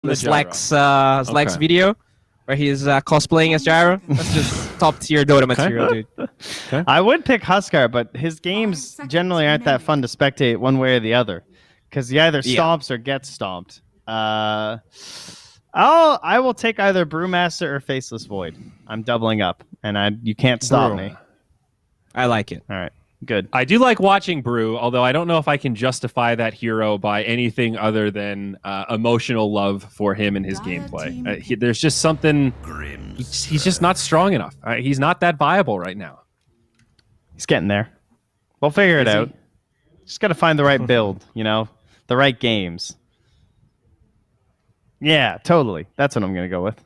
this gyro. Lex video where he's cosplaying as Gyro. That's just top tier Dota material, dude. Okay. I would pick Huskar, but his games generally aren't that fun to spectate one way or the other, because he either stomps or gets stomped. I will take either Brewmaster or Faceless Void. I'm doubling up, and you can't stop me. I like it. All right, good. I do like watching Brew, although I don't know if I can justify that hero by anything other than emotional love for him and his gameplay. There's just something. He's just not strong enough. He's not that viable right now. He's getting there. We'll figure it out. Just got to find the right build, the right games. Yeah, totally. That's what I'm going to go with.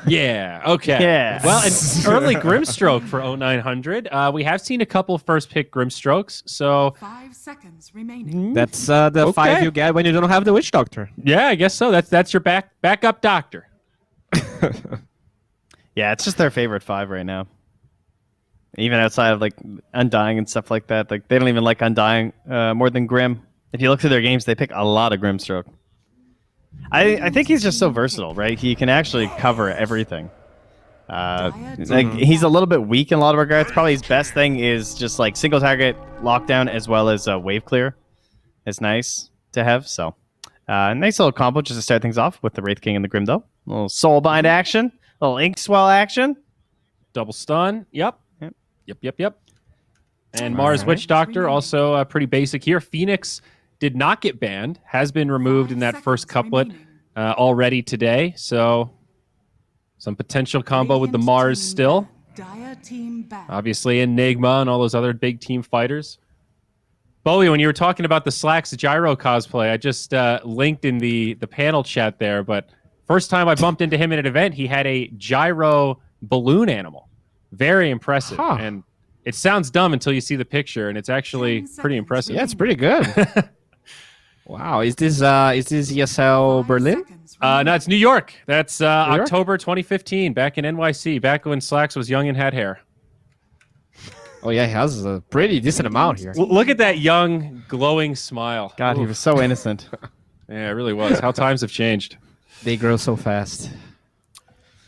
Yeah, okay. Yeah. Well, an early Grimstroke for 0900. We have seen a couple first pick Grimstrokes, so 5 seconds remaining. That's the 5 you get when you don't have the Witch Doctor. yeah, I guess so. That's your backup doctor. Yeah, it's just their favorite 5 right now. Even outside of like Undying and stuff like that, like they don't even like Undying more than Grim. If you look through their games, they pick a lot of Grimstroke. I think he's just so versatile, right? He can actually cover everything. Like he's a little bit weak in a lot of regards. Probably his best thing is just like single target lockdown as well as wave clear. It's nice to have. So nice little combo just to start things off with the Wraith King and the Grimdo. A little Soulbind action, a little Inkswell action. Double stun. Yep. And Mars Witch Doctor, also pretty basic here. Phoenix did not get banned, has been removed in that first couplet already today. So some potential combo with the Mars still. Obviously Enigma and all those other big team fighters. Bowie, when you were talking about the Slacks Gyro cosplay, I just linked in the panel chat there, but first time I bumped into him at an event, he had a Gyro balloon animal. Very impressive. And it sounds dumb until you see the picture, and it's actually pretty impressive. Yeah, it's pretty good. Wow, is this ESL Berlin? No, it's New York. That's October 2015, back in NYC, back when Slacks was young and had hair. Oh yeah, he has a pretty decent amount here. Look at that young, glowing smile. God, he was so innocent. Yeah, it really was. How times have changed. They grow so fast.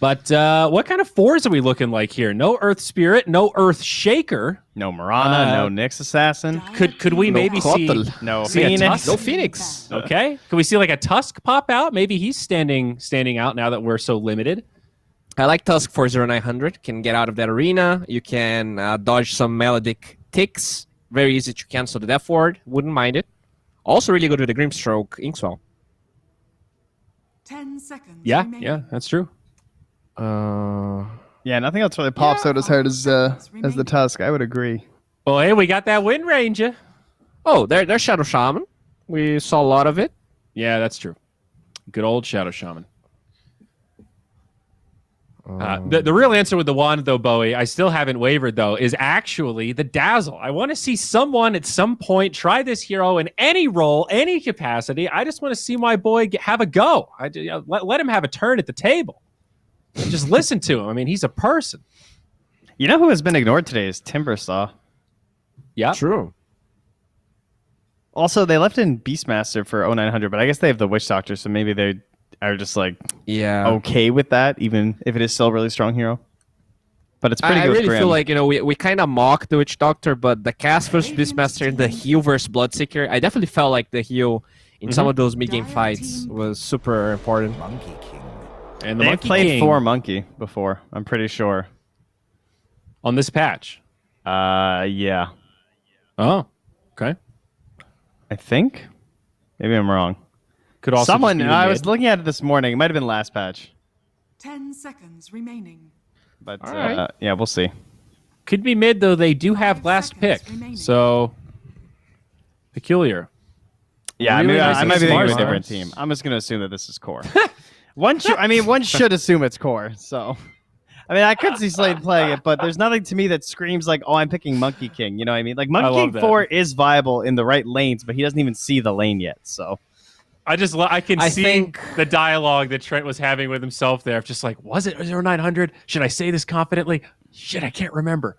But what kind of 4s are we looking like here? No Earth Spirit, no Earth Shaker. No Marana, no Nyx Assassin. Could we maybe see no see a Phoenix? Tusk? No Phoenix. Okay. Can we see like a Tusk pop out? Maybe he's standing out now that we're so limited. I like Tusk for 0900. Can get out of that arena. You can dodge some melodic ticks. Very easy to cancel the Death Ward. Wouldn't mind it. Also really good with the Grimstroke Inkswell. 10 seconds. Yeah, that's true. Yeah, nothing else really pops out as hard as the Tusk. I would agree. Well, hey, we got that Wind Ranger. Oh, there's Shadow Shaman. We saw a lot of it. Yeah, that's true. Good old Shadow Shaman. The real answer with the wand, though, Bowie, I still haven't wavered, though, is actually the Dazzle. I want to see someone at some point try this hero in any role, any capacity. I just want to see my boy have a go. Let him have a turn at the table. Just listen to him. I mean, he's a person. You know who has been ignored today is Timbersaw. Yeah. True. Also, they left in Beastmaster for 0900, but I guess they have the Witch Doctor, so maybe they are just like okay with that, even if it is still a really strong hero. But it's pretty good. I really feel like, we kind of mock the Witch Doctor, but the cast versus Beastmaster and the heal versus Bloodseeker, I definitely felt like the heal in some of those mid-game fights was super important. Monkey King. And the They've Monkey played King 4 Monkey before, I'm pretty sure. on this patch. Yeah. Oh, okay. I think. Maybe I'm wrong. Could also Someone, just be I the was mid. looking at it this morning. It might have been last patch. 10 seconds remaining. But right. yeah, we'll see. Could be mid, though. They do have last pick. So peculiar. Yeah, Really I nice might be thinking of a Mars. different team. I'm just going to assume that this is core. One should assume it's core. So, I mean, I could see Slade playing it, but there's nothing to me that screams like, "Oh, I'm picking Monkey King." You know what I mean? Like Monkey King that. 4 is viable in the right lanes, but he doesn't even see the lane yet. So, I can see think- the dialogue that Trent was having with himself there. Just like, was it 0900? Should I say this confidently? Shit, I can't remember.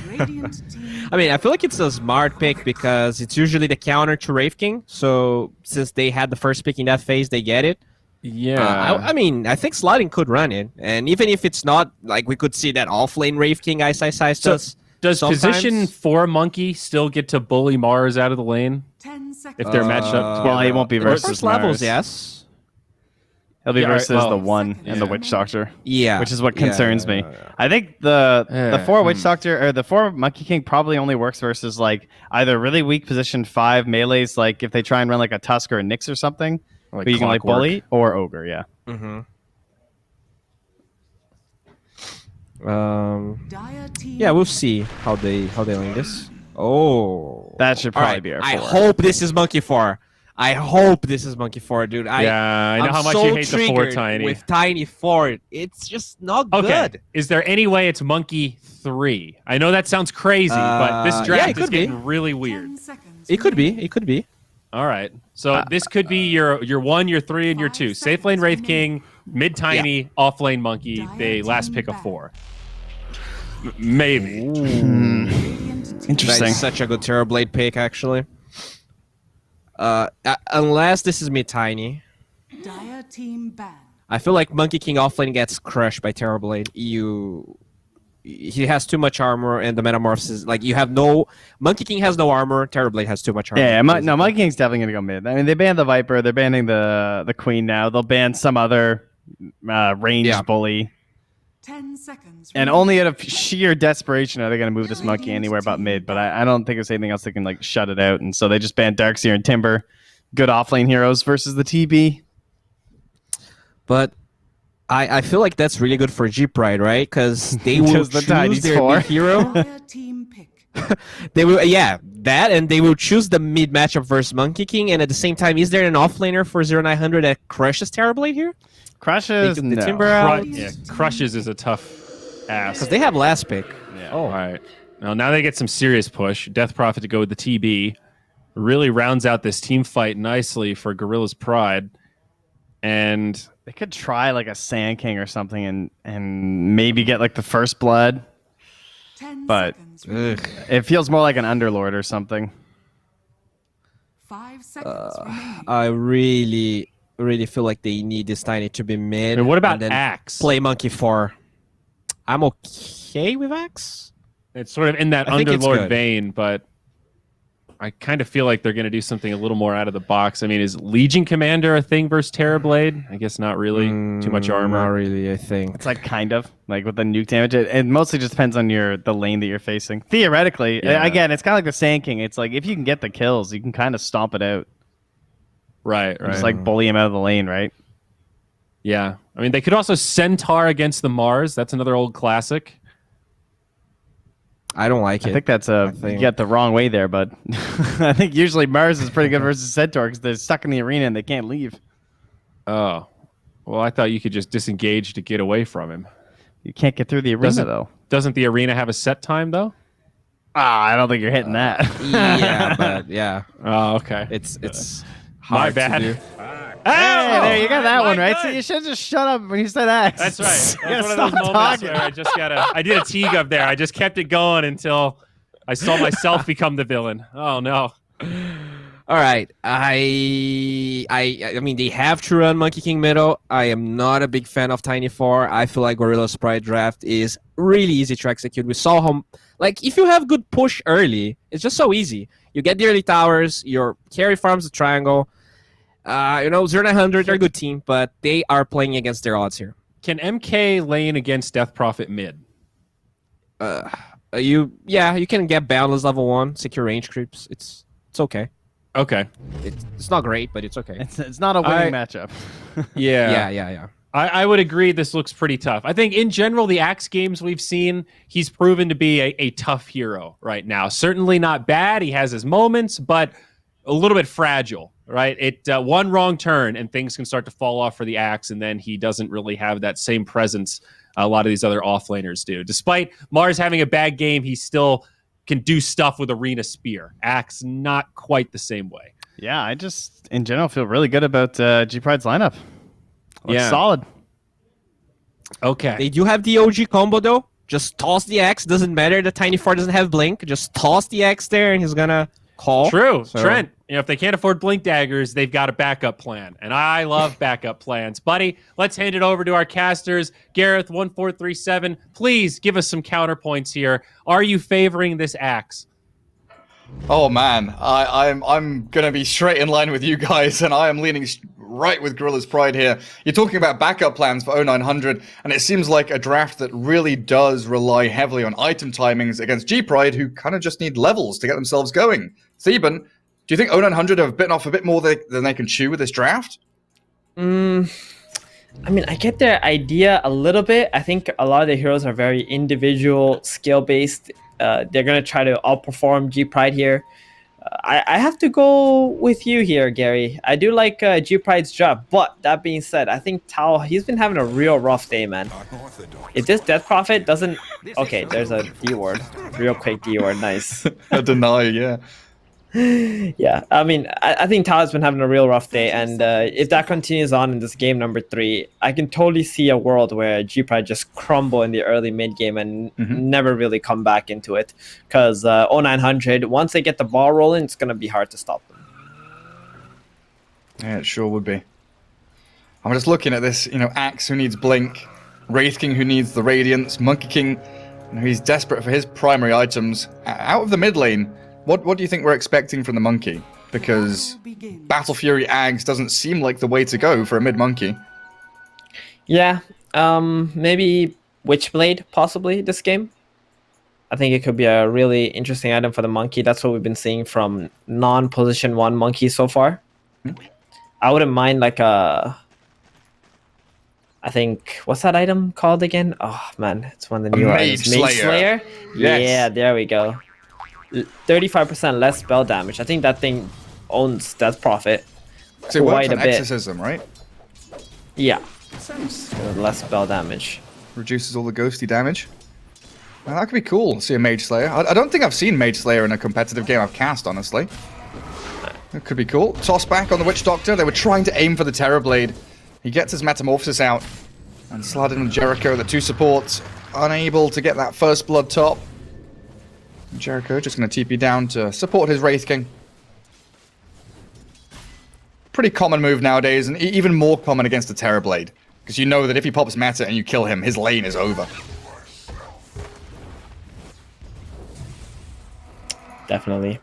Radiant team. I mean, I feel like it's a smart pick because it's usually the counter to Wraith King. So since they had the first pick in that phase, they get it. Yeah. I mean, I think sliding could run it, and even if it's not, like, we could see that off-lane Wraith King Ice So does. does sometimes. position 4 Monkey still get to bully Mars out of the lane 10 seconds. if they're matched up Well, together? he won't be In the versus first levels, Mars. yes. He'll be Yeah, versus well, the 1 and the yeah. Witch Doctor. Yeah, Which is what Yeah, concerns yeah, me. yeah, yeah. I think the Yeah. 4 Witch Doctor or the 4 Monkey King probably only works versus like either really weak position 5 melees, like if they try and run like a Tusk or a Nyx or something, Like but you can like Clockwork. bully or Ogre. Yeah. Mm-hmm. Dire team. Yeah, we'll see how they lane this. Oh, That should All probably right, be our I 4. hope this is Monkey 4. I hope this is Monkey 4, dude. Yeah, I know I'm how much so you hate the 4 triggered Tiny. with Tiny 4. It's just not Okay. good. Is there any way it's Monkey 3? I know that sounds crazy, but this yeah, draft it is could be. getting really weird. 10 seconds. It could be. remaining. It could be. All right. So this could be your 1, your 3, and your 2. 5 Safe lane seconds Wraith remaining. King, mid Tiny, off lane Monkey. Dire They last team pick a back. 4. Maybe. Radiant team. That Interesting. is such a good Terrorblade pick, actually. Unless this is mid Tiny. Dire team ban. I feel like Monkey King offlane gets crushed by Terrorblade. He has too much armor, and the Metamorphs is like you have no. Monkey King has no armor. Terrorblade has too much armor. Yeah, no, basically. Monkey King's definitely gonna go mid. I mean, they banned the Viper, they're banning the Queen now. They'll ban some other ranged Yeah. bully, 10 seconds. and remaining. only out of sheer desperation are they gonna move this monkey anywhere but mid. But I don't think there's anything else that can like shut it out. And so they just banned Darkseer and Timber, good offlane heroes versus the TB. But I feel like that's really good for G-Pride, right? Because they will Because the choose Tiny's their for. mid hero. Dire team pick. They will, yeah, that, and they will choose the mid matchup versus Monkey King. And at the same time, is there an offlaner for 0900 that crushes Terrorblade here? Crushes They took the no. Timber out. Yeah, Crushes is a tough ass. Because they have last pick. Yeah. All right. Now they get some serious push. Death Prophet to go with the TB. Really rounds out this team fight nicely for Gorillaz-Pride. And They could try like a Sand King or something and maybe get like the first blood. 10 But- seconds. remaining. It feels more like an Underlord or something. 5 seconds remaining. I really feel like they need this Tiny to be mid. what about and then Axe? play Monkey 4? I'm okay with Axe. It's sort of in that I think it's Underlord good. vein, but I kind of feel like they're going to do something a little more out of the box. I mean, is Legion Commander a thing versus Terrorblade? I guess not really. Too much armor. Not really, I think. It's like kind of like with the nuke damage. It mostly just depends on the lane that you're facing. Theoretically, Yeah. again, it's kind of like the Sand King. It's like if you can get the kills, you can kind of stomp it out. Right. Just like bully him out of the lane, right? Yeah. I mean, they could also Centaur against the Mars. That's another old classic. I don't like I it. think that's I you think- got the wrong way there, bud. I think usually Mars is pretty good versus Centaur because they're stuck in the arena and they can't leave. Oh. Well, I thought you could just disengage to get away from him. You can't get through the arena Doesn't- though. Doesn't the arena have a set time, though? I don't think you're hitting that. yeah, but yeah, Oh, okay. it's My hard bad. to do. Hey, there you got that one right. good. So you should just shut up when you said X. That's right. You That's gotta one of those stop moments talking. where I just I did a Teague up there. I just kept it going until I saw myself become the villain. Oh, no. All right, I mean they have to run Monkey King middle. I am not a big fan of Tiny 4. I feel like Gorillaz-Pride draft is really easy to execute. We saw how, like, if you have good push early, it's just so easy. You get the early towers, your carry farms the triangle. 0900, they're a good team, but they are playing against their odds here. Can MK lane against Death Prophet mid? You can get Boundless level 1, secure range creeps. It's okay. Okay. It's not great, but it's okay. It's not a winning matchup. Yeah. I would agree this looks pretty tough. I think in general, the Axe games we've seen, he's proven to be a tough hero right now. Certainly not bad. He has his moments, but a little bit fragile, right? One wrong turn and things can start to fall off for the Axe, and then he doesn't really have that same presence a lot of these other offlaners do. Despite Mars having a bad game, he still can do stuff with Arena Spear. Axe, not quite the same way. Yeah, I just in general feel really good about G Pride's lineup. Looks Yeah. solid. Okay. They do have the OG combo though. Just toss the X. Doesn't matter. The Tiny 4 doesn't have blink. Just toss the X there, and he's gonna call. True. So- Trent, if they can't afford blink daggers, they've got a backup plan. And I love backup plans. Buddy, let's hand it over to our casters. Gareth, 1437, please give us some counterpoints here. Are you favoring this axe? Oh man, I'm gonna be straight in line with you guys, and I am leaning right with Gorillaz-Pride here. You're talking about backup plans for 0900, and it seems like a draft that really does rely heavily on item timings against G-Pride, who kind of just need levels to get themselves going. Theban, do you think 0900 have bitten off a bit more than they can chew with this draft? I mean, I get their idea a little bit. I think a lot of the heroes are very individual, skill-based. They're going to try to outperform G-Pride here. I have to go with you here, Gary. I do like G-Pride's job, but that being said, I think Tao, he's been having a real rough day, man. If this Death Prophet doesn't... Okay, there's a D-word. Real quick D-word, nice. A deny, yeah. Yeah, I mean, I think Tao has been having a real rough day, and if that continues on in this game number 3, I can totally see a world where G-Pride just crumble in the early mid game and never really come back into it. Because 0900, once they get the ball rolling, it's going to be hard to stop them. Yeah, it sure would be. I'm just looking at this, Axe who needs Blink, Wraith King who needs the Radiance, Monkey King, he's desperate for his primary items. Out of the mid lane, what do you think we're expecting from the Monkey? Because Battle Fury Ags doesn't seem like the way to go for a mid Monkey. Yeah, maybe Witchblade possibly this game. I think it could be a really interesting item for the Monkey. That's what we've been seeing from non-position 1 Monkey so far. I wouldn't mind like a... I think, what's that item called again? Oh man, it's one of the new items. Mage Slayer? Yes. Yeah, there we go. 35% less spell damage. I think that thing owns Death Prophet So it works quite a on bit. Exorcism, right? Yeah. Less spell damage. Reduces all the ghosty damage. Well, that could be cool, see a Mage Slayer. I don't think I've seen Mage Slayer in a competitive game I've cast, honestly. It could be cool. Toss back on the Witch Doctor. They were trying to aim for the Terrorblade. He gets his Metamorphosis out. And Sladin and Jericho, the 2 supports, unable to get that first blood top. Jericho just going to TP down to support his Wraith King. Pretty common move nowadays, and even more common against the Terrorblade. Because you know that if he pops meta and you kill him, his lane is over. Definitely.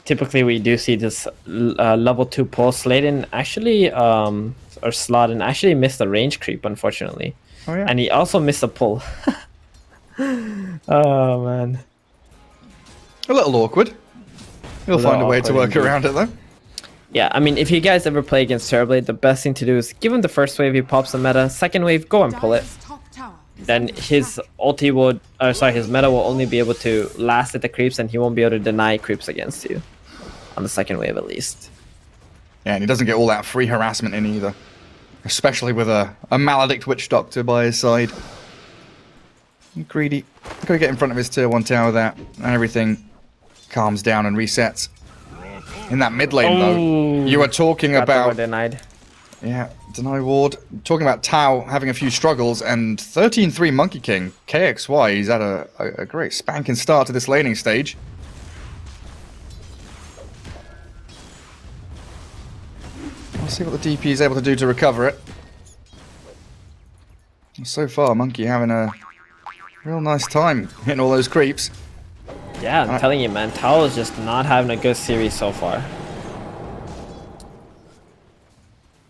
Typically, we do see this level 2 pull. Sladin actually, or Sladin actually missed the range creep, unfortunately. Oh, yeah. And he also missed a pull. Oh, man. A little awkward. He'll find a way to work around it, though. Yeah, I mean, if you guys ever play against Terrorblade, the best thing to do is give him the first wave, he pops the meta. Second wave, go and pull it. Dire's top tower is Then his ulti would, his meta will only be able to last at the creeps, and he won't be able to deny creeps against you. On the second wave, at least. Yeah, and he doesn't get all that free harassment in either. Especially with a Maledict Witch Doctor by his side. Greedy. Gotta get in front of his tier 1 tower there, and everything calms down and resets. In that mid lane, though, you were talking Got the ward about... denied. Yeah, deny ward. Talking about Tao having a few struggles, and 13-3 Monkey King. KXY, he's had a great spanking start to this laning stage. We'll see what the DP is able to do to recover it. So far, Monkey having a real nice time hitting all those creeps. Yeah, I'm telling you, man, Tao is just not having a good series so far.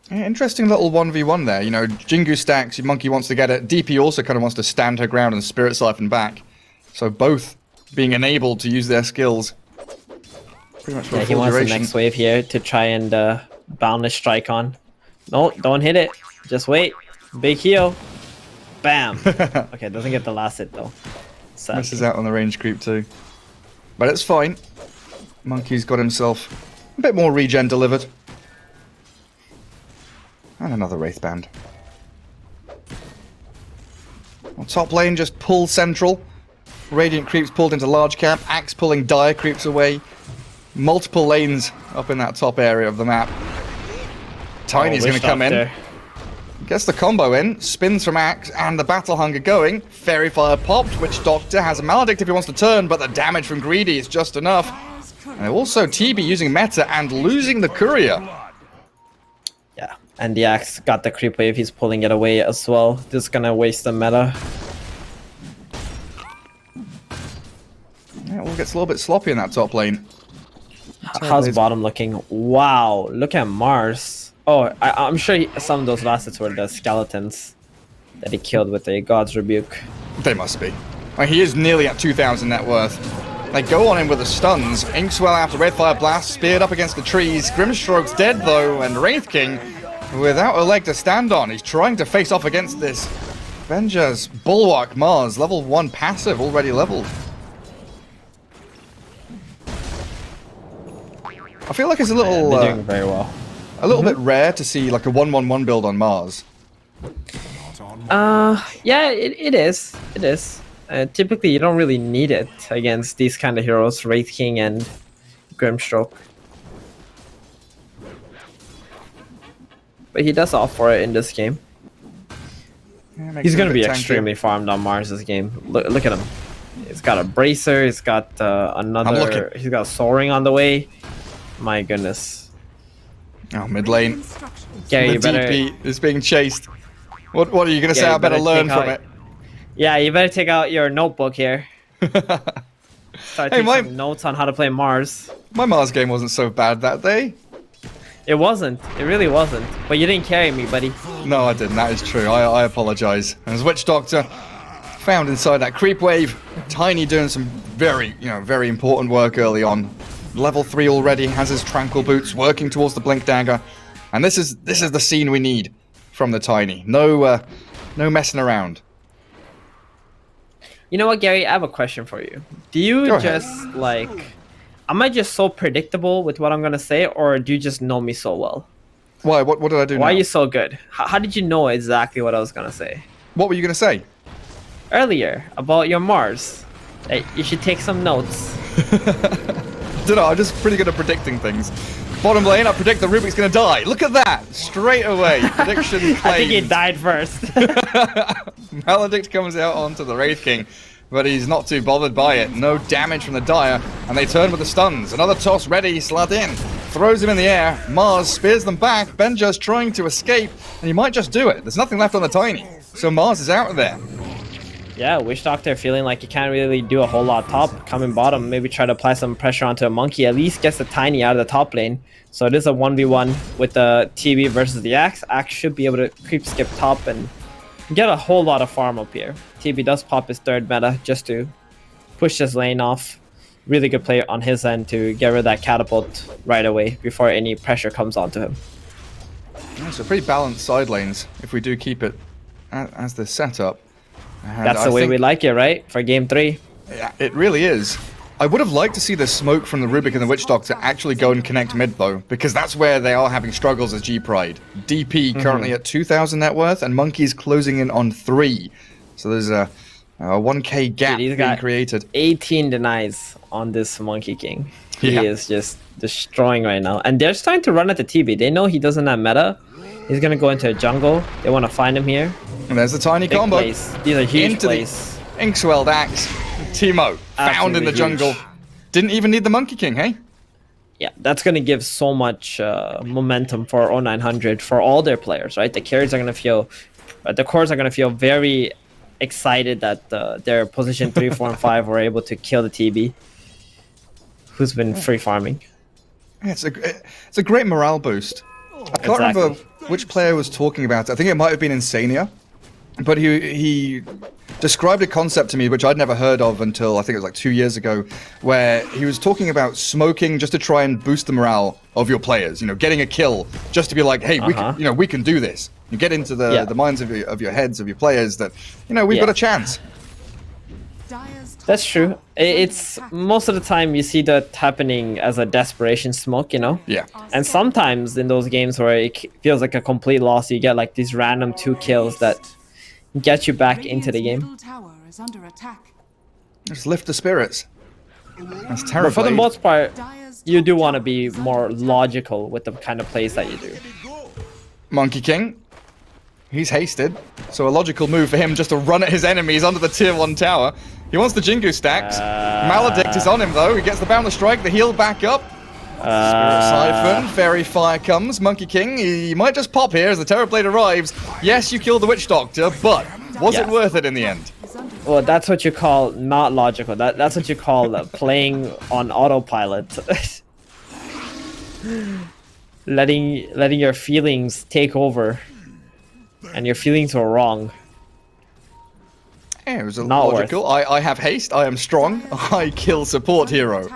Yeah, interesting little 1v1 there. Jingu stacks, your Monkey wants to get it. DP also kind of wants to stand her ground and Spirit Siphon back. So both being enabled to use their skills. Pretty much for Yeah, a he full wants duration. the next wave here to try and Boundless Strike on. No, don't hit it. Just wait. Big heal. Bam. Okay, doesn't get the last hit though. Sad. Misses out on the range creep too. But it's fine. Monkey's got himself a bit more regen delivered. And another Wraith Band. On top lane, just pull central. Radiant creeps pulled into large cap. Axe pulling dire creeps away. Multiple lanes up in that top area of the map. Tiny's going to come in. Gets the combo in, spins from Axe, and the Battle Hunger going. Fairy Fire popped, Witch Doctor has a Maledict if he wants to turn, but the damage from Greedy is just enough. And also TB using meta and losing the courier. Yeah, and the Axe got the creep wave. He's pulling it away as well. This is gonna waste the meta. Yeah, it all gets a little bit sloppy in that top lane. How's bottom looking? Wow, look at Mars. Oh, I'm sure some of those last hits were the skeletons that he killed with a God's Rebuke. They must be. Like, he is nearly at 2,000 net worth. They go on him with the stuns. Inkswell after Red Fire Blast, speared up against the trees. Grimstroke's dead though, and Wraith King without a leg to stand on. He's trying to face off against this Benja's Bulwark Mars, level 1 passive, already leveled. I feel like it's a little, They're doing very well. a little bit rare to see like a 1-1-1 build on Mars. Yeah, it is. It is. Typically, you don't really need it against these kind of heroes, Wraith King and Grimstroke. But he does opt for it in this game. Yeah, makes He's it a going to bit be tanky. extremely farmed on Mars this game. Look at him. He's got a Bracer. He's got another. He's got Soaring on the way. My goodness. Oh, mid lane. Instructions. Gary, The you better. DP is being chased. What are you going to say? you I better better learn take from out- it. Yeah, you better take out your notebook here. Start Hey, taking some notes on how to play Mars. My Mars game wasn't so bad that day. It wasn't. It really wasn't. But you didn't carry me, buddy. No, I didn't. That is true. I apologize. As Witch Doctor found inside that creep wave, Tiny doing some very important work early on. Level 3 already, has his tranquil boots, working towards the blink dagger, and this is the scene we need from the Tiny. No messing around. You know what, Gary? I have a question for you. Do you Go ahead. just like? Am I just so predictable with what I'm gonna say, or do you just know me so well? Why? What did I do? Why now? are you so good? How did you know exactly what I was gonna say What were you going to say? earlier about your Mars? That you should take some notes. Don't know. I'm just pretty good at predicting things. Bottom lane, I predict the Rubik's going to die. Look at that! Straight away. Prediction claimed. I think he died first. Maledict comes out onto the Wraith King, but he's not too bothered by it. No damage from the Dire, and they turn with the stuns. Another toss ready, Sladin throws him in the air. Mars spears them back. Benja's trying to escape, and he might just do it. There's nothing left on the Tiny, so Mars is out of there. Yeah, Witch Doctor feeling like he can't really do a whole lot top. Coming bottom, maybe try to apply some pressure onto a Monkey. At least gets the Tiny out of the top lane. So it is a 1v1 with the TB versus the Axe. Axe should be able to creep skip top and get a whole lot of farm up here. TB does pop his third meta just to push this lane off. Really good play on his end to get rid of that catapult right away before any pressure comes onto him. Yeah, so pretty balanced side lanes if we do keep it as the setup. And That's I the way think- we like it, right? For game 3. Yeah, it really is. I would have liked to see the smoke from the Rubik and the Witch Doctor actually go and connect mid, though, because that's where they are having struggles as G-Pride. DP currently at 2,000 net worth, and Monkey's closing in on 3. So there's a 1k gap Dude, he's being got created. 18 denies on this Monkey King. He Yeah. is just destroying right now. And they're starting to run at the TB. They know he doesn't have meta. He's going to go into a jungle. They want to find him here. And there's the tiny Big combo. plays. These are huge Into plays. the Inkswelled Axe. Timo, found in Absolutely the huge. jungle. Didn't even need the Monkey King, hey? Yeah, that's going to give so much momentum for 0900 for all their players, right? The carries are going to feel, the cores are going to feel very excited that their position 3, 4, and 5 were able to kill the TB, who's been free farming. Yeah, it's a great morale boost. I can't remember which player was talking about it. I think it might have been Insania. But he described a concept to me which I'd never heard of until I think it was like 2 years ago, where he was talking about smoking just to try and boost the morale of your players. You know, getting a kill just to be like, hey, we can do this. You get into the minds of your heads of your players that we've got a chance. Dire's top That's true. tower It's is under attack. most of the time you see that happening as a desperation smoke, Yeah. And sometimes in those games where it feels like a complete loss, you get like these random 2 kills that get you back into the Radiant's game. middle tower is under attack. Just lift the spirits. That's But terrible. for the most part, Dire's you top do want to tower be is under more attack. logical with the kind of plays that you do. Monkey King. He's hasted, so a logical move for him just to run at his enemies under the tier 1 tower. He wants the Jingu stacks. Maledict is on him though. He gets the Boundless Strike, the heal back up. Spirit Siphon, Fairy Fire comes. Monkey King, he might just pop here as the Terrorblade arrives. Yes, you killed the Witch Doctor, but was it worth it in the end? Well, that's what you call not logical. That's what you call playing on autopilot. letting your feelings take over, and your feelings were wrong. Yeah, it was Not logical. I have haste. I am strong. I kill support hero.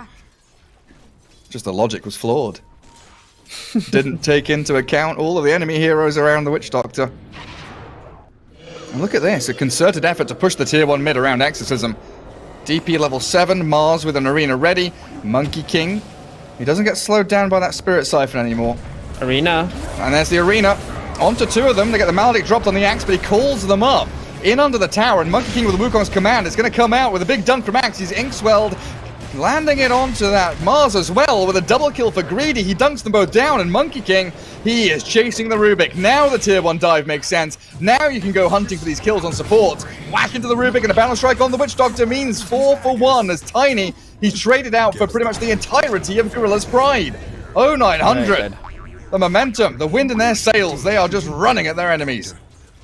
Just the logic was flawed. Didn't take into account all of the enemy heroes around the Witch Doctor. And look at this, a concerted effort to push the tier 1 mid around Exorcism. DP level 7, Mars with an arena ready. Monkey King. He doesn't get slowed down by that Spirit Siphon anymore. Arena. And there's the arena. Onto 2 of them. They get the Maledict dropped on the axe, but he calls them up. In under the tower, and Monkey King with the Wukong's command is going to come out with a big dunk from Axe. He's Inkswelled, landing it onto that Mars as well with a double kill for Greedy. He dunks them both down, and Monkey King, he is chasing the Rubik. Now the tier 1 dive makes sense. Now you can go hunting for these kills on support. Whack into the Rubik, and a Boundless Strike on the Witch Doctor means 4 for 1 as Tiny, he's traded out for pretty much the entirety of Gorillaz-Pride. Oh, 900. The momentum, the wind in their sails, they are just running at their enemies.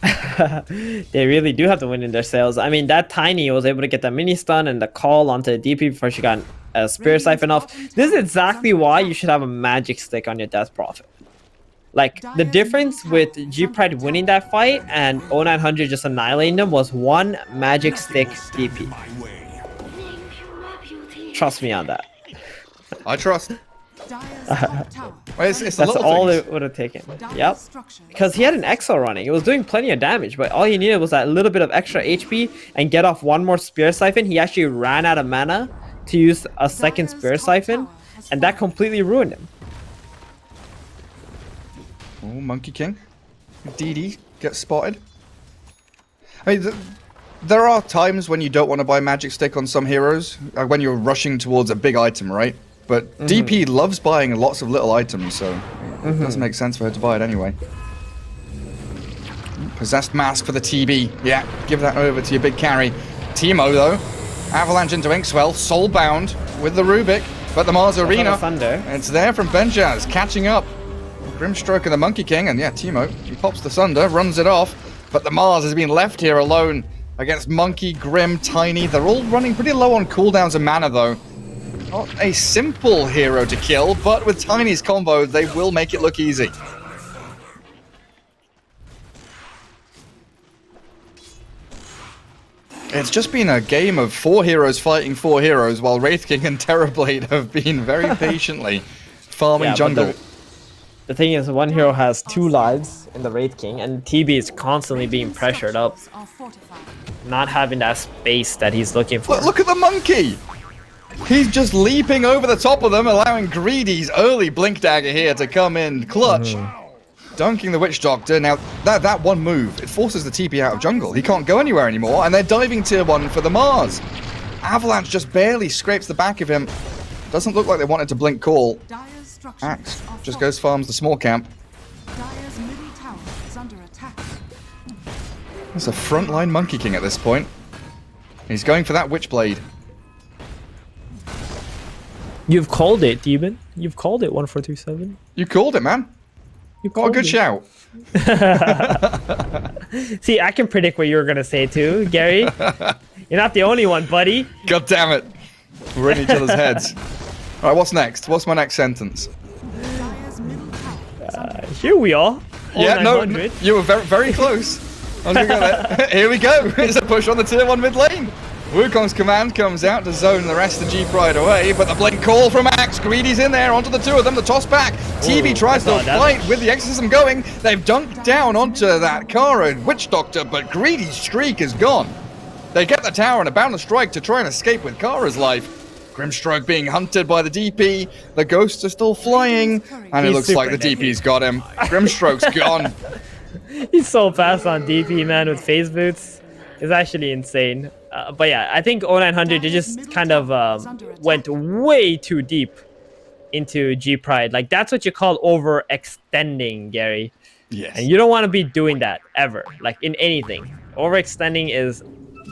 They really do have the wind in their sails. I mean, that Tiny was able to get the mini stun and the call onto the DP before she got a Spirit Siphon off. This is exactly why you should have a magic stick on your Death Prophet. Like, the difference with G-Pride winning that fight and 0900 just annihilating them was 1 magic stick DP. Trust me on that. I trust. It's the That's little all things. it would have taken. Yep. Because he had an Exo running. It was doing plenty of damage, but all he needed was that little bit of extra HP and get off 1 more Spirit Siphon. He actually ran out of mana to use a second Spirit Siphon, and that completely ruined him. Oh, Monkey King. DD gets spotted. I mean, there are times when you don't want to buy Magic Stick on some heroes, when you're rushing towards a big item, right? But DP loves buying lots of little items, so it doesn't make sense for her to buy it anyway. Possessed Mask for the TB. Yeah, give that over to your big carry. Teemo, though. Avalanche into Inkswell. Soulbound with the Rubik. But the Mars Arena. Thunder. It's there from Benjaz, catching up. Grimstroke and the Monkey King, and yeah, Teemo. He pops the Thunder, runs it off. But the Mars has been left here alone against Monkey, Grim, Tiny. They're all running pretty low on cooldowns and mana, though. Not a simple hero to kill, but with Tiny's combo, they will make it look easy. It's just been a game of 4 heroes fighting 4 heroes, while Wraith King and Terrorblade have been very patiently farming jungle. The thing is, one hero has 2 lives in the Wraith King, and TB is constantly being pressured up, not having that space that he's looking for. Look at the monkey! He's just leaping over the top of them, allowing Greedy's early Blink Dagger here to come in clutch. Dunking the Witch Doctor. Now, that one move, it forces the TP out of jungle. He can't go anywhere anymore, and they're diving tier 1 for the Mars. Avalanche just barely scrapes the back of him. Doesn't look like they wanted to blink call. Axe just goes farms the small camp. It's a frontline Monkey King at this point. He's going for that Witchblade. You've called it, Demon. You've called it, 1427. You called it, man. You What a good it. shout. See, I can predict what you're gonna say too, Gary. You're not the only one, buddy. God damn it. We're in each other's heads. Alright, what's next? What's my next sentence? Here we are. Yeah, no, 900. you were very, very close. I'm gonna go there. Here we go. It's a push on the tier 1 mid lane. Wukong's command comes out to zone the rest of G-Pride away, but the blink call from Axe. Greedy's in there, onto the 2 of them, the toss back. TB tries to fight with the exorcism going. They've dunked down onto that Kara Witch Doctor, but Greedy's streak is gone. They get the tower and a Boundless Strike to try and escape with Kara's life. Grimstroke being hunted by the DP. The ghosts are still flying, and it looks like the DP's got him. Grimstroke's gone. He's so fast on DP, man, with phase boots. It's actually insane. But yeah, I think 0900, they just kind of went way too deep into G-Pride. Like, that's what you call overextending, Gary. Yes. And you don't want to be doing that ever, like in anything. Overextending is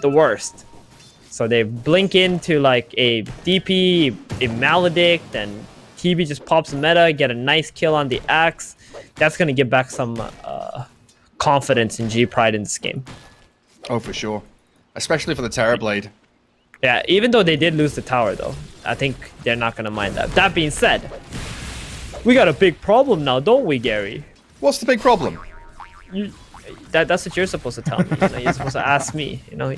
the worst. So they blink into like a DP, a Maledict, and TB just pops meta, get a nice kill on the Axe. That's going to give back some confidence in G-Pride in this game. Oh, for sure. Especially for the Terrorblade. Yeah, even though they did lose the tower, though, I think they're not going to mind that. That being said, we got a big problem now, don't we, Gary? What's the big problem? That's what you're supposed to tell me. You know, you're supposed to ask me. You know.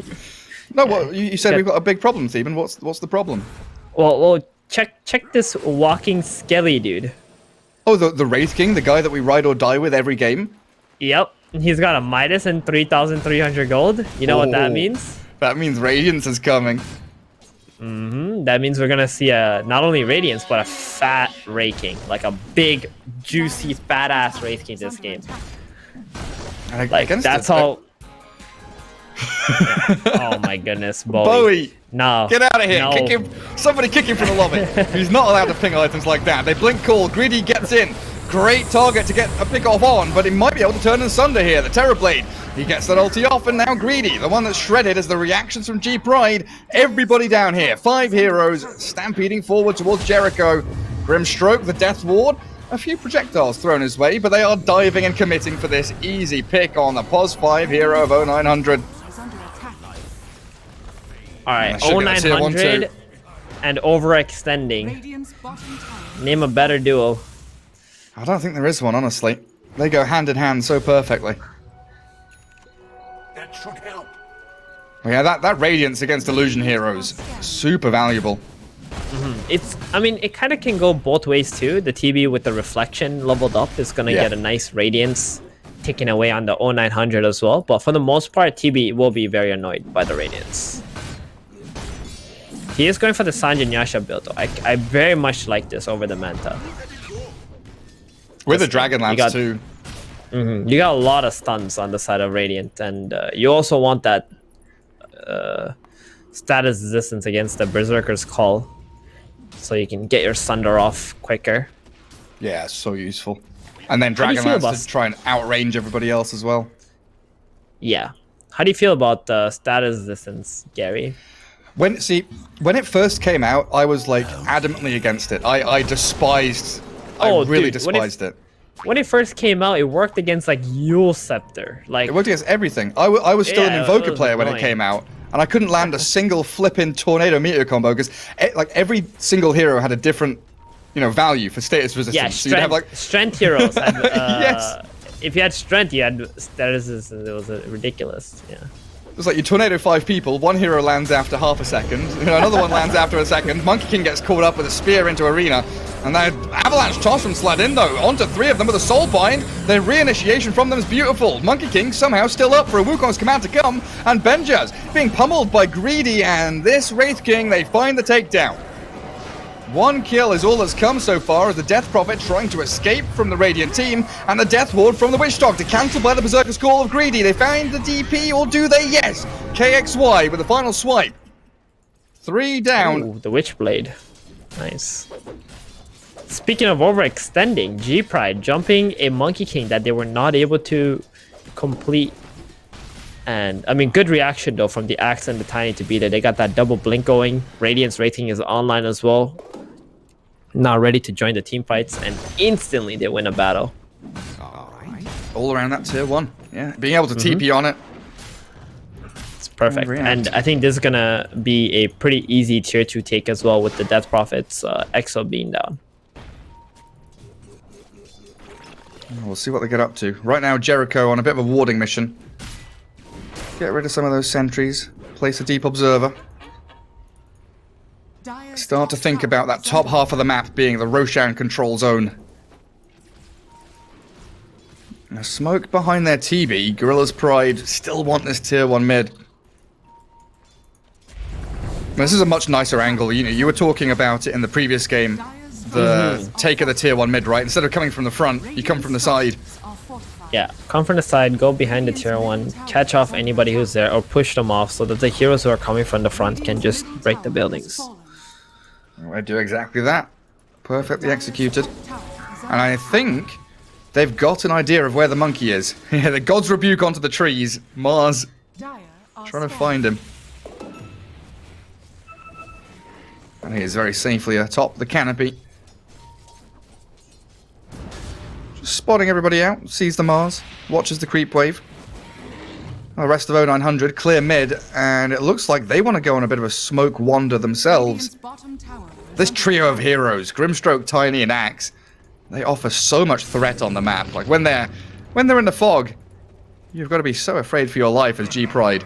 No, well, you said we've got a big problem, Theben. What's the problem? Well, check this walking skelly dude. Oh, the Wraith King, the guy that we ride or die with every game? Yep, he's got a Midas and 3,300 gold. You know what that Oh. means? That means Radiance is coming. That means we're gonna see not only Radiance but a fat Wraith King, like a big, juicy, fat ass Wraith King this game. Like that's how. Oh my goodness, Bowie. Bowie! No. Get out of here! No. Kick him! Somebody kick him from the lobby. He's not allowed to ping items like that. They blink call. Greedy gets in. Great target to get a pick off on, but he might be able to turn in Sunder here. The Terrorblade. He gets that ulti off, and now Greedy, the one that's shredded as the reactions from G-Pride. Everybody down here. 5 heroes stampeding forward towards Jericho. Grimstroke, the Death Ward. A few projectiles thrown his way, but they are diving and committing for this easy pick on the POS 5 hero of 0900. Is under attack. All right, should get a tier 1 0900 too. and overextending. Radiant's bottom tower. Name a better duo. I don't think there is one, honestly. They go hand in hand so perfectly. That should help. Yeah, that Radiance against Illusion Heroes, super valuable. I mean, it kind of can go both ways too. The TB with the reflection leveled up is gonna Yeah. get a nice Radiance taken away on the 0900 as well. But for the most part, TB will be very annoyed by the Radiance. He is going for the Sanjin Yasha build though. I very much like this over the Manta. With the Dragonlance got- too. You got a lot of stuns on the side of Radiant, and you also want that status resistance against the Berserker's Call, so you can get your Sunder off quicker. Yeah, so useful. And then How do you feel Dragonlance about- to try and outrange everybody else as well. Yeah. How do you feel about the status resistance, Gary? When it first came out, I was like adamantly against it. I despised. Oh, I really dude, when it- despised it. When it first came out, it worked against like Yule Scepter. Like, It worked against everything. I was still Yeah, an it Invoker was player when it annoying. came out, and I couldn't land a single flipping tornado meteor combo because like every single hero had a different, value for status resistance. yeah, So you'd have like strength heroes had. Yes. If you had strength, you had status resistance. It was ridiculous. Yeah. it's like you tornado 5 people, one hero lands after half a second, another one lands after a second. Monkey King gets caught up with a spear into arena, and then Avalanche toss from Sled in though, onto 3 of them with a soul bind. The reinitiation from them is beautiful. Monkey King somehow still up for a Wukong's command to come, and Benjaz being pummeled by Greedy and this Wraith King. They find the takedown. 1 kill is all that's come so far as the Death Prophet trying to escape from the Radiant team, and the Death Ward from the Witch Doctor cancelled by the Berserker's Call of Greedy. They find the DP, or do they? Yes! KXY with the final swipe. 3 down. Ooh, the Witchblade. Nice. Speaking of overextending, G-Pride jumping a Monkey King that they were not able to complete. And, I mean, good reaction, though, from the Axe and the Tiny to beat it. They got that double blink going. Radiance rating is online as well. Now ready to join the team fights, and instantly they win a battle. All around that tier 1. Yeah, being able to TP on it. It's perfect. React. And I think this is going to be a pretty easy tier 2 take as well with the Death Prophet's EXO being down. We'll see what they get up to. Right now, Jericho on a bit of a warding mission. Get rid of some of those sentries. Place a deep observer. Dire's Start to top think tower about that is top under half of the map being the Roshan control zone. Now, smoke behind their TB. Gorillaz-Pride still want this tier 1 mid. This is a much nicer angle. You were talking about it in the previous game. Dire's The take of the tier 1 mid, right? Instead of coming from the front, you come from the side. are fortified. Yeah, come from the side, go behind the tier 1, catch off anybody who's there, or push them off so that the heroes who are coming from the front can just break the buildings. I do exactly that. Perfectly executed. And I think They've got an idea of where the monkey is. Yeah, the God's Rebuke onto the trees. Mars Dire are trying to scanning. find him. And he is very safely atop the canopy. Just spotting everybody out. Sees the Mars. Watches the creep wave. The rest of 0900 clear mid, and it looks like they want to go on a bit of a smoke wander themselves. Radiant's bottom tower is This under trio of attack. heroes, Grimstroke, Tiny, and Axe, they offer so much threat on the map. Like when they're in the fog, you've got to be so afraid for your life as G-Pride.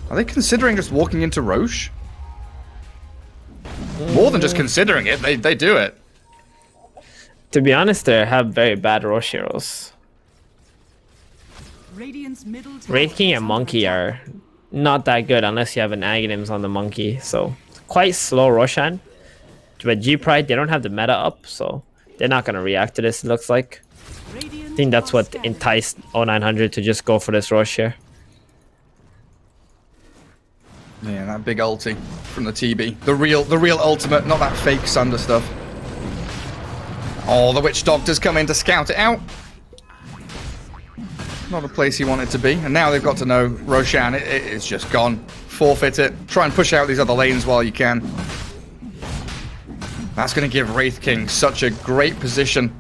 Are they considering just walking into Roche? More than just considering it, they do it. To be honest, they have very bad Roche heroes. Radiant's middle tower Wraith King is and under Monkey attack. are not that good unless you have an Aghanims on the Monkey. So quite slow Roshan. But G-Pride, they don't have the meta up, so they're not going to react to this, it looks like. Radiant I think that's are what scanning. enticed 0900 to just go for this Roche here. Yeah, that big ulti from the TB. The real ultimate, not that fake Sunder stuff. Oh, the Witch Doctor's come in to scout it out. Not a place he wanted to be. And now they've got to know Roshan, it's just gone. Forfeit it. Try and push out these other lanes while you can. That's going to give Wraith King such a great position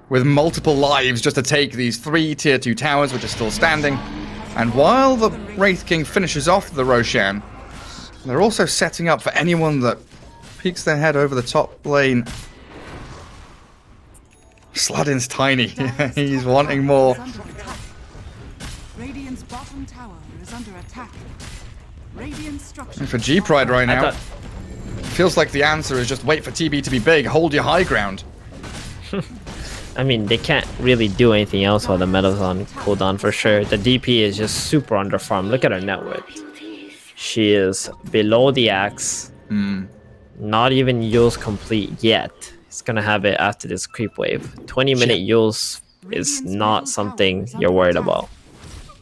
with multiple lives just to take these 3 tier 2 towers, which are still standing. And while the Wraith King finishes off the Roshan, they're also setting up for anyone that peeks their head over the top lane. Sladin's tiny. Dire's He's top wanting tower more. is under attack. Radiant's bottom tower is under attack. Radiant structure. And for G-Pride right I now, thought, feels like the answer is just wait for TB to be big, hold your high ground. I mean, they can't really do anything else while the meta's on cooldown for sure. The DP is just super underfarmed. Look at her net worth. She is below the axe. Not even Yule's complete yet. He's gonna have it after this creep wave. 20-minute Yule's is not something you're worried about.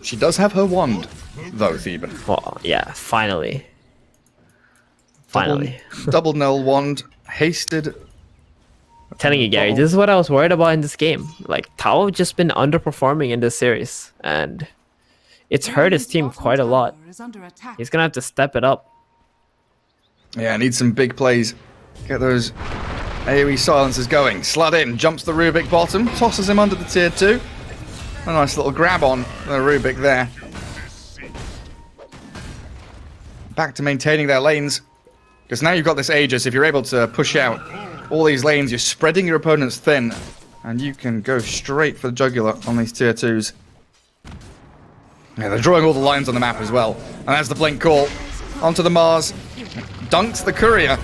She does have her wand, though, Theban. Well, yeah, finally. Finally. Double null wand, hasted. Telling you, Gary, this is what I was worried about in this game. Like, Tao have just been underperforming in this series, and it's hurt his team quite a lot. He's gonna have to step it up. Yeah, need some big plays. Get those AoE silencers going. Slud in, jumps the Rubik bottom, tosses him under the tier 2. A nice little grab on the Rubik there. Back to maintaining their lanes. Because now you've got this Aegis, if you're able to push out all these lanes, you're spreading your opponents thin. And you can go straight for the jugular on these tier 2s. Yeah, they're drawing all the lines on the map as well. And there's the blink call. Onto the Mars. Dunks the courier.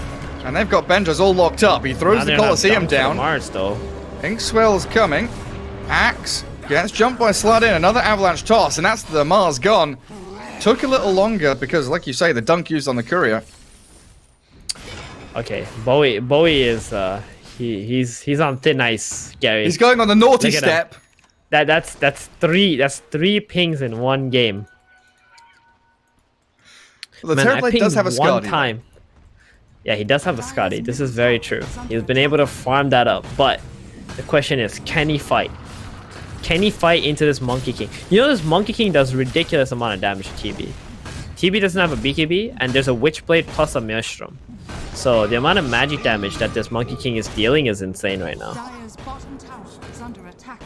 And they've got Benjas all locked up. He throws the Colosseum down. Mars, though. Inkswell's coming. Axe gets jumped by Sladin. Another avalanche toss. And that's the Mars gone. Took a little longer because, like you say, the dunk used on the courier. Okay, Bowie is he's on thin ice, Gary. He's going on the naughty Look at him. step. That's three pings in one game. The Man, I Terrorblade does pinged have a one Scotty. time. Yeah, he does have a Scotty. This is very true. He's been able to farm that up, but the question is, can he fight? Can he fight into this Monkey King? You know, this Monkey King does ridiculous amount of damage to TB. TB doesn't have a BKB, and there's a Witchblade plus a Maelstrom. So the amount of magic damage that this Monkey King is dealing is insane right now. Dire's bottom tower is under attack.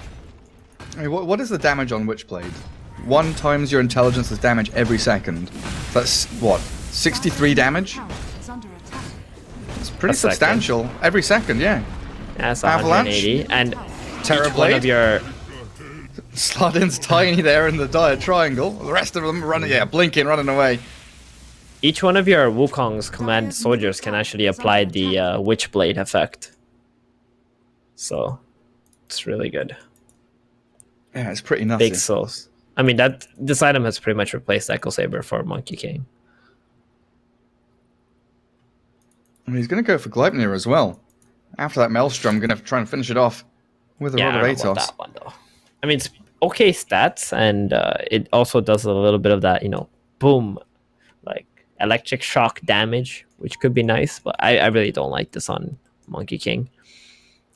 Hey, what is the damage on Witchblade? 1 times your intelligence is damage every second. That's, what, 63 damage? Tower is under attack. It's pretty A second. substantial. Every second, yeah. That's Avalanche. 180, and each Terrorblade. one of your Sladin's tiny there in the dire triangle. The rest of them running, yeah, blinking, running away. Each one of your Wukong's command soldiers can actually apply the Witchblade effect. So, it's really good. Yeah, it's pretty nutty. Big souls. I mean, this item has pretty much replaced Echo Saber for Monkey King. And he's going to go for Gleipnir as well. After that Maelstrom, going to try and finish it off with a Yeah, Rod I of don't know about Atos. that one though. I mean, it's okay stats, and it also does a little bit of that, boom, like electric shock damage, which could be nice, but I really don't like this on Monkey King.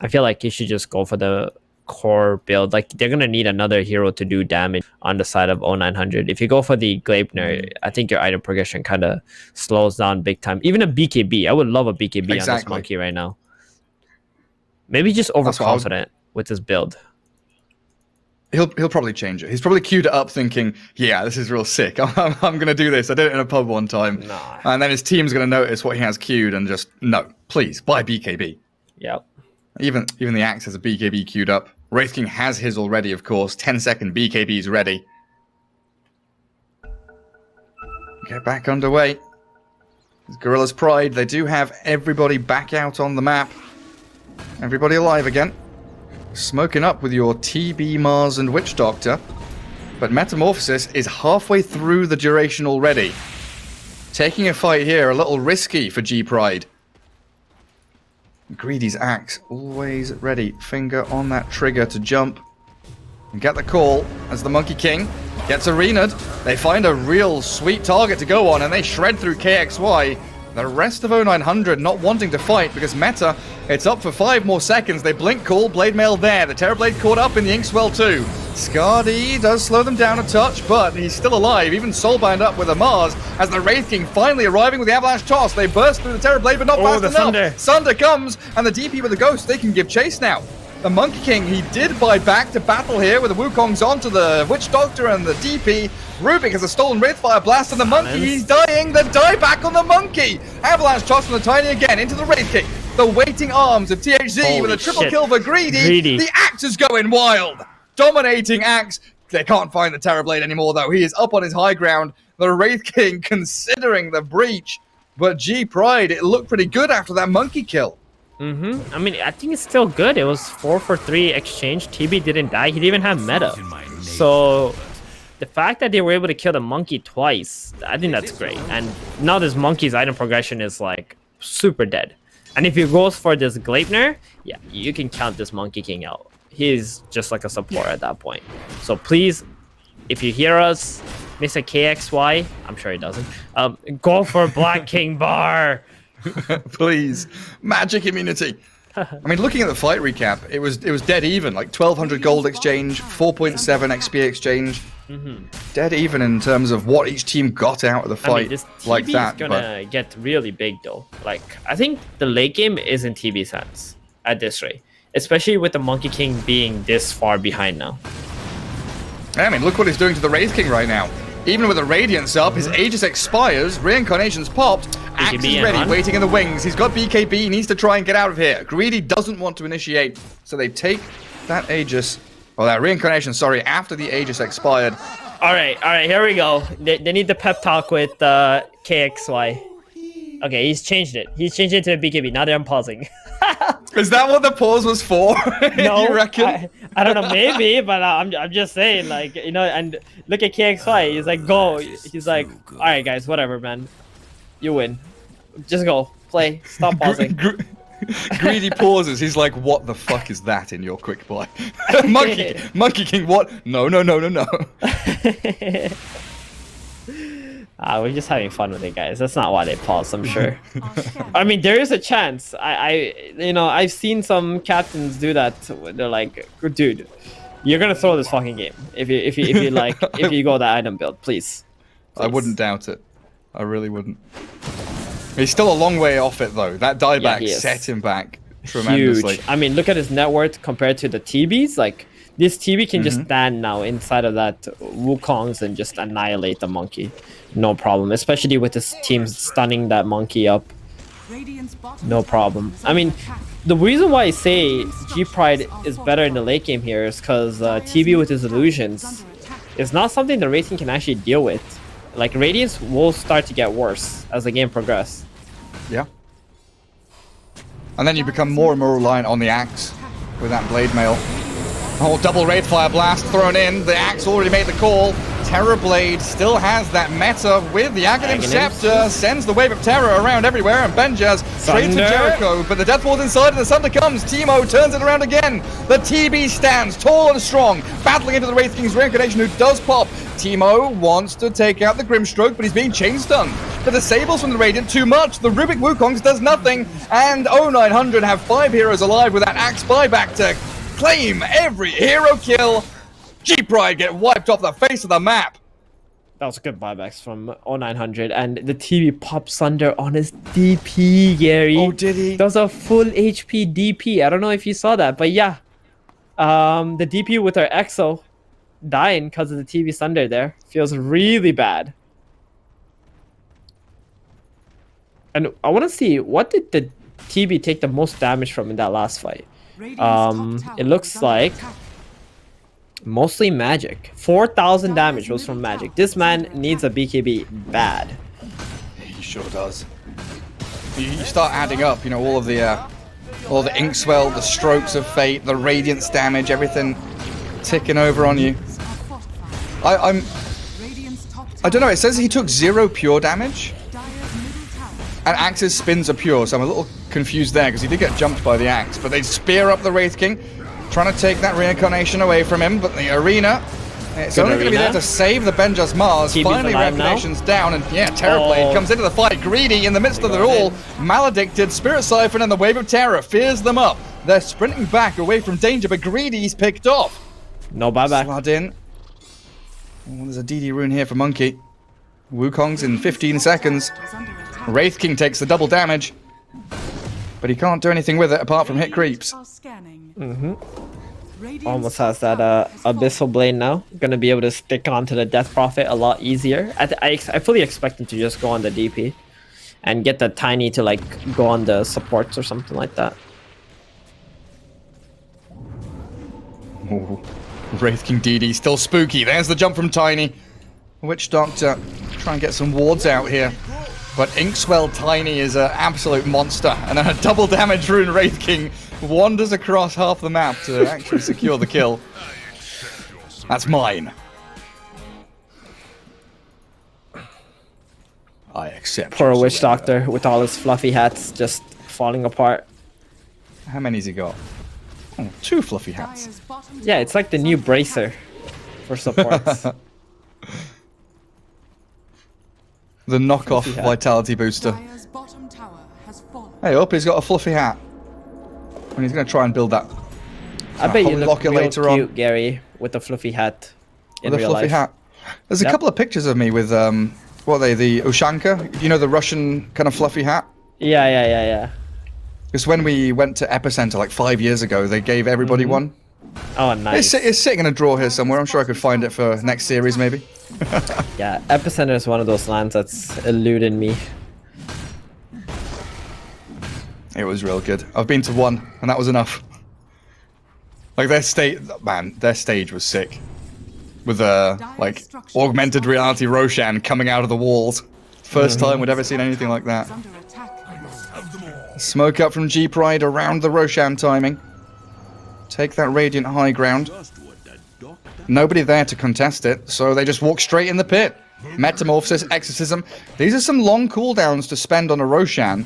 I feel like you should just go for the core build. Like, they're gonna need another hero to do damage on the side of 0900. If you go for the Gleipnir, I think your item progression kind of slows down big time. Even a BKB, I would love a BKB on this monkey right now. Maybe just overconfident with this build. He'll probably change it. He's probably queued it up thinking, yeah, this is real sick. I'm going to do this. I did it in a pub one time. Nah. And then his team's going to notice what he has queued and just, no, please, buy BKB. Yep. Even the Axe has a BKB queued up. Wraith King has his already, of course. 10-second BKB's ready. Get back underway. It's Gorillaz-Pride. They do have everybody back out on the map. Everybody alive again. Smoking up with your TB, Mars, and Witch Doctor. But Metamorphosis is halfway through the duration already. Taking a fight here, a little risky for G-Pride. Greedy's Axe, always ready. Finger on that trigger to jump. And get the call as the Monkey King gets arenaed. They find a real sweet target to go on, and they shred through KXY. The rest of 0900 not wanting to fight because Meta, it's up for 5 more seconds. They blink call, Blade Mail there. The Terrorblade caught up in the Inkswell too. Scardy does slow them down a touch, but he's still alive. Even Soulbind up with a Mars as the Wraith King finally arriving with the Avalanche Toss. They burst through the Terrorblade, but not fast enough. Sunder comes, and the DP with the Ghost, they can give chase now. The Monkey King, he did buy back to battle here with the Wukong's onto the Witch Doctor and the DP. Rubik has a stolen Wraithfire Blast, and the Monkey, he's dying. The dieback on the Monkey. Avalanche toss from the Tiny again into the Wraith King. The waiting arms of THZ with a triple kill for Greedy. The Axe is going wild. Dominating Axe. They can't find the Terrorblade anymore, though. He is up on his high ground. The Wraith King considering the breach. But G-Pride, it looked pretty good after that Monkey kill. I mean, I think it's still good. It was 4 for 3 exchange. TB didn't die. He didn't even have meta. So the fact that they were able to kill the monkey twice, I think that's great. And now this monkey's item progression is like super dead. And if he goes for this Gleipnir, yeah, you can count this Monkey King out. He's just like a support at that point. So please, if you hear us, Mr. KXY, I'm sure he doesn't, go for Black King Bar. Please. Magic immunity. I mean, looking at the fight recap, it was dead even. Like 1200 gold exchange, 4.7 XP exchange. Dead even in terms of what each team got out of the fight. I mean, this TB like that, is gonna get really big though. Like, I think the late game is in TB's hands at this rate, especially with the Monkey King being this far behind now. I mean, look what he's doing to the Wraith King right now. Even with the Radiance up, his Aegis expires, Reincarnation's popped, Axe is ready, waiting in the wings. He's got BKB, he needs to try and get out of here. Greedy doesn't want to initiate, so they take that Aegis, or that Reincarnation, sorry, after the Aegis expired. All right, here we go. They need the pep talk with KXY. Okay, he's changed it. He's changed it to a BKB. Now they're unpausing. Is that what the pause was for? No, you reckon? I don't know, maybe, but I'm just saying, like, you know, and look at KXY. He's like, go. He's like, all right, guys, whatever, man. You win. Just go. Play. Stop pausing. Greedy pauses. He's like, what the fuck is that in your quick play? Monkey King, what? No. We're just having fun with it, guys. That's not why they pause, I'm sure. I mean, there is a chance. I've seen some captains do that. They're like, dude, you're gonna throw this fucking game if you go that item build, please. I wouldn't doubt it. I really wouldn't. He's still a long way off it though. That dieback set him back tremendously. Huge. I mean, look at his net worth compared to the TBs. Like, this TB can just stand now inside of that Wukong's and just annihilate the monkey. No problem. Especially with his team stunning that monkey up. No problem. I mean, the reason why I say G-Pride is better in the late game here is because TB with his illusions is not something the Racing can actually deal with. Like, Radiance will start to get worse as the game progresses. Yeah. And then you become more and more reliant on the Axe with that Blade Mail. Oh, double Wraithfire Blast thrown in. The Axe already made the call. Terrorblade still has that meta with the Aghanim Scepter. Sends the wave of terror around everywhere. And Benjaz straight to Jericho. But the Death Ward's inside and the Sunder comes. Teemo turns it around again. The TB stands tall and strong. Battling into the Wraith King's Reincarnation, who does pop. Teemo wants to take out the Grimstroke, but he's being chain stunned. The disables from the Radiant, too much. The Rubik Wukongs does nothing. And O900 have 5 heroes alive with that axe buyback to claim every hero kill. G-Pride get wiped off the face of the map. That was good buybacks from 0900, and the TV pops under on his DP, Gary. Oh, did he? That was a full HP DP. I don't know if you saw that, but yeah. The DP with our EXO dying because of the TV Thunder there feels really bad. And I want to see, what did the TB take the most damage from in that last fight? It looks like mostly magic. 4,000 damage was from magic. This man needs a BKB bad. He sure does. You start adding up, you know, all the Inkswell, the strokes of fate, the radiance damage, everything ticking over on you. I don't know. It says he took 0 pure damage, and Axe's spins are pure. So I'm a little confused there because he did get jumped by the Axe, but they spear up the Wraith King. Trying to take that reincarnation away from him, but the arena, it's Good only going to be arena. there to save the Benja's Mars. TB's Finally, alive now. Revelation's down, and yeah, Terrorblade comes into the fight, greedy in the midst of it all. Maledicted, Spirit Siphon, and the Wave of Terror fears them up. They're sprinting back away from danger, but Greedy's picked off. No buyback. Flood in. Oh, there's a DD rune here for Monkey. Wukong's in 15 seconds. Wraith King takes the double damage, but he can't do anything with it apart from hit creeps. Almost has that Abyssal Blade now. Gonna be able to stick onto the Death Prophet a lot easier. I fully expect him to just go on the DP and get the Tiny to like go on the supports or something like that. Ooh. Wraith King DD still spooky. There's the jump from Tiny. Witch Doctor try and get some wards out here. But Inkswell Tiny is an absolute monster. And then a double damage rune Wraith King wanders across half the map to actually secure the kill. That's mine. I accept. Poor your Witch surrender. Doctor with all his fluffy hats just falling apart. How many's he got? Oh, 2 fluffy hats. Yeah, it's like the new Bracer for supports. The knockoff Fluffy hat. vitality booster. Dire's bottom tower has fallen. Hey up, he's got a fluffy hat. And he's going to try and build that. I bet you Holy look Locker real later cute, on. Gary, with the fluffy hat in With a real fluffy life. hat. There's a Yep. couple of pictures of me with, what are they, the Ushanka? You know, the Russian kind of fluffy hat? Yeah. Because when we went to Epicenter like 5 years ago, they gave everybody one. Oh, nice. It's sitting in a drawer here somewhere. I'm sure I could find it for next series, maybe. Yeah, Epicenter is one of those lands that's eluding me. It was real good. I've been to one, and that was enough. Like their stage was sick. With like augmented reality Roshan coming out of the walls. First time we'd ever seen anything like that. Under attack. Smoke up from G-Pride around the Roshan timing. Take that Radiant high ground. Nobody there to contest it, so they just walk straight in the pit. Metamorphosis, Exorcism. These are some long cooldowns to spend on a Roshan.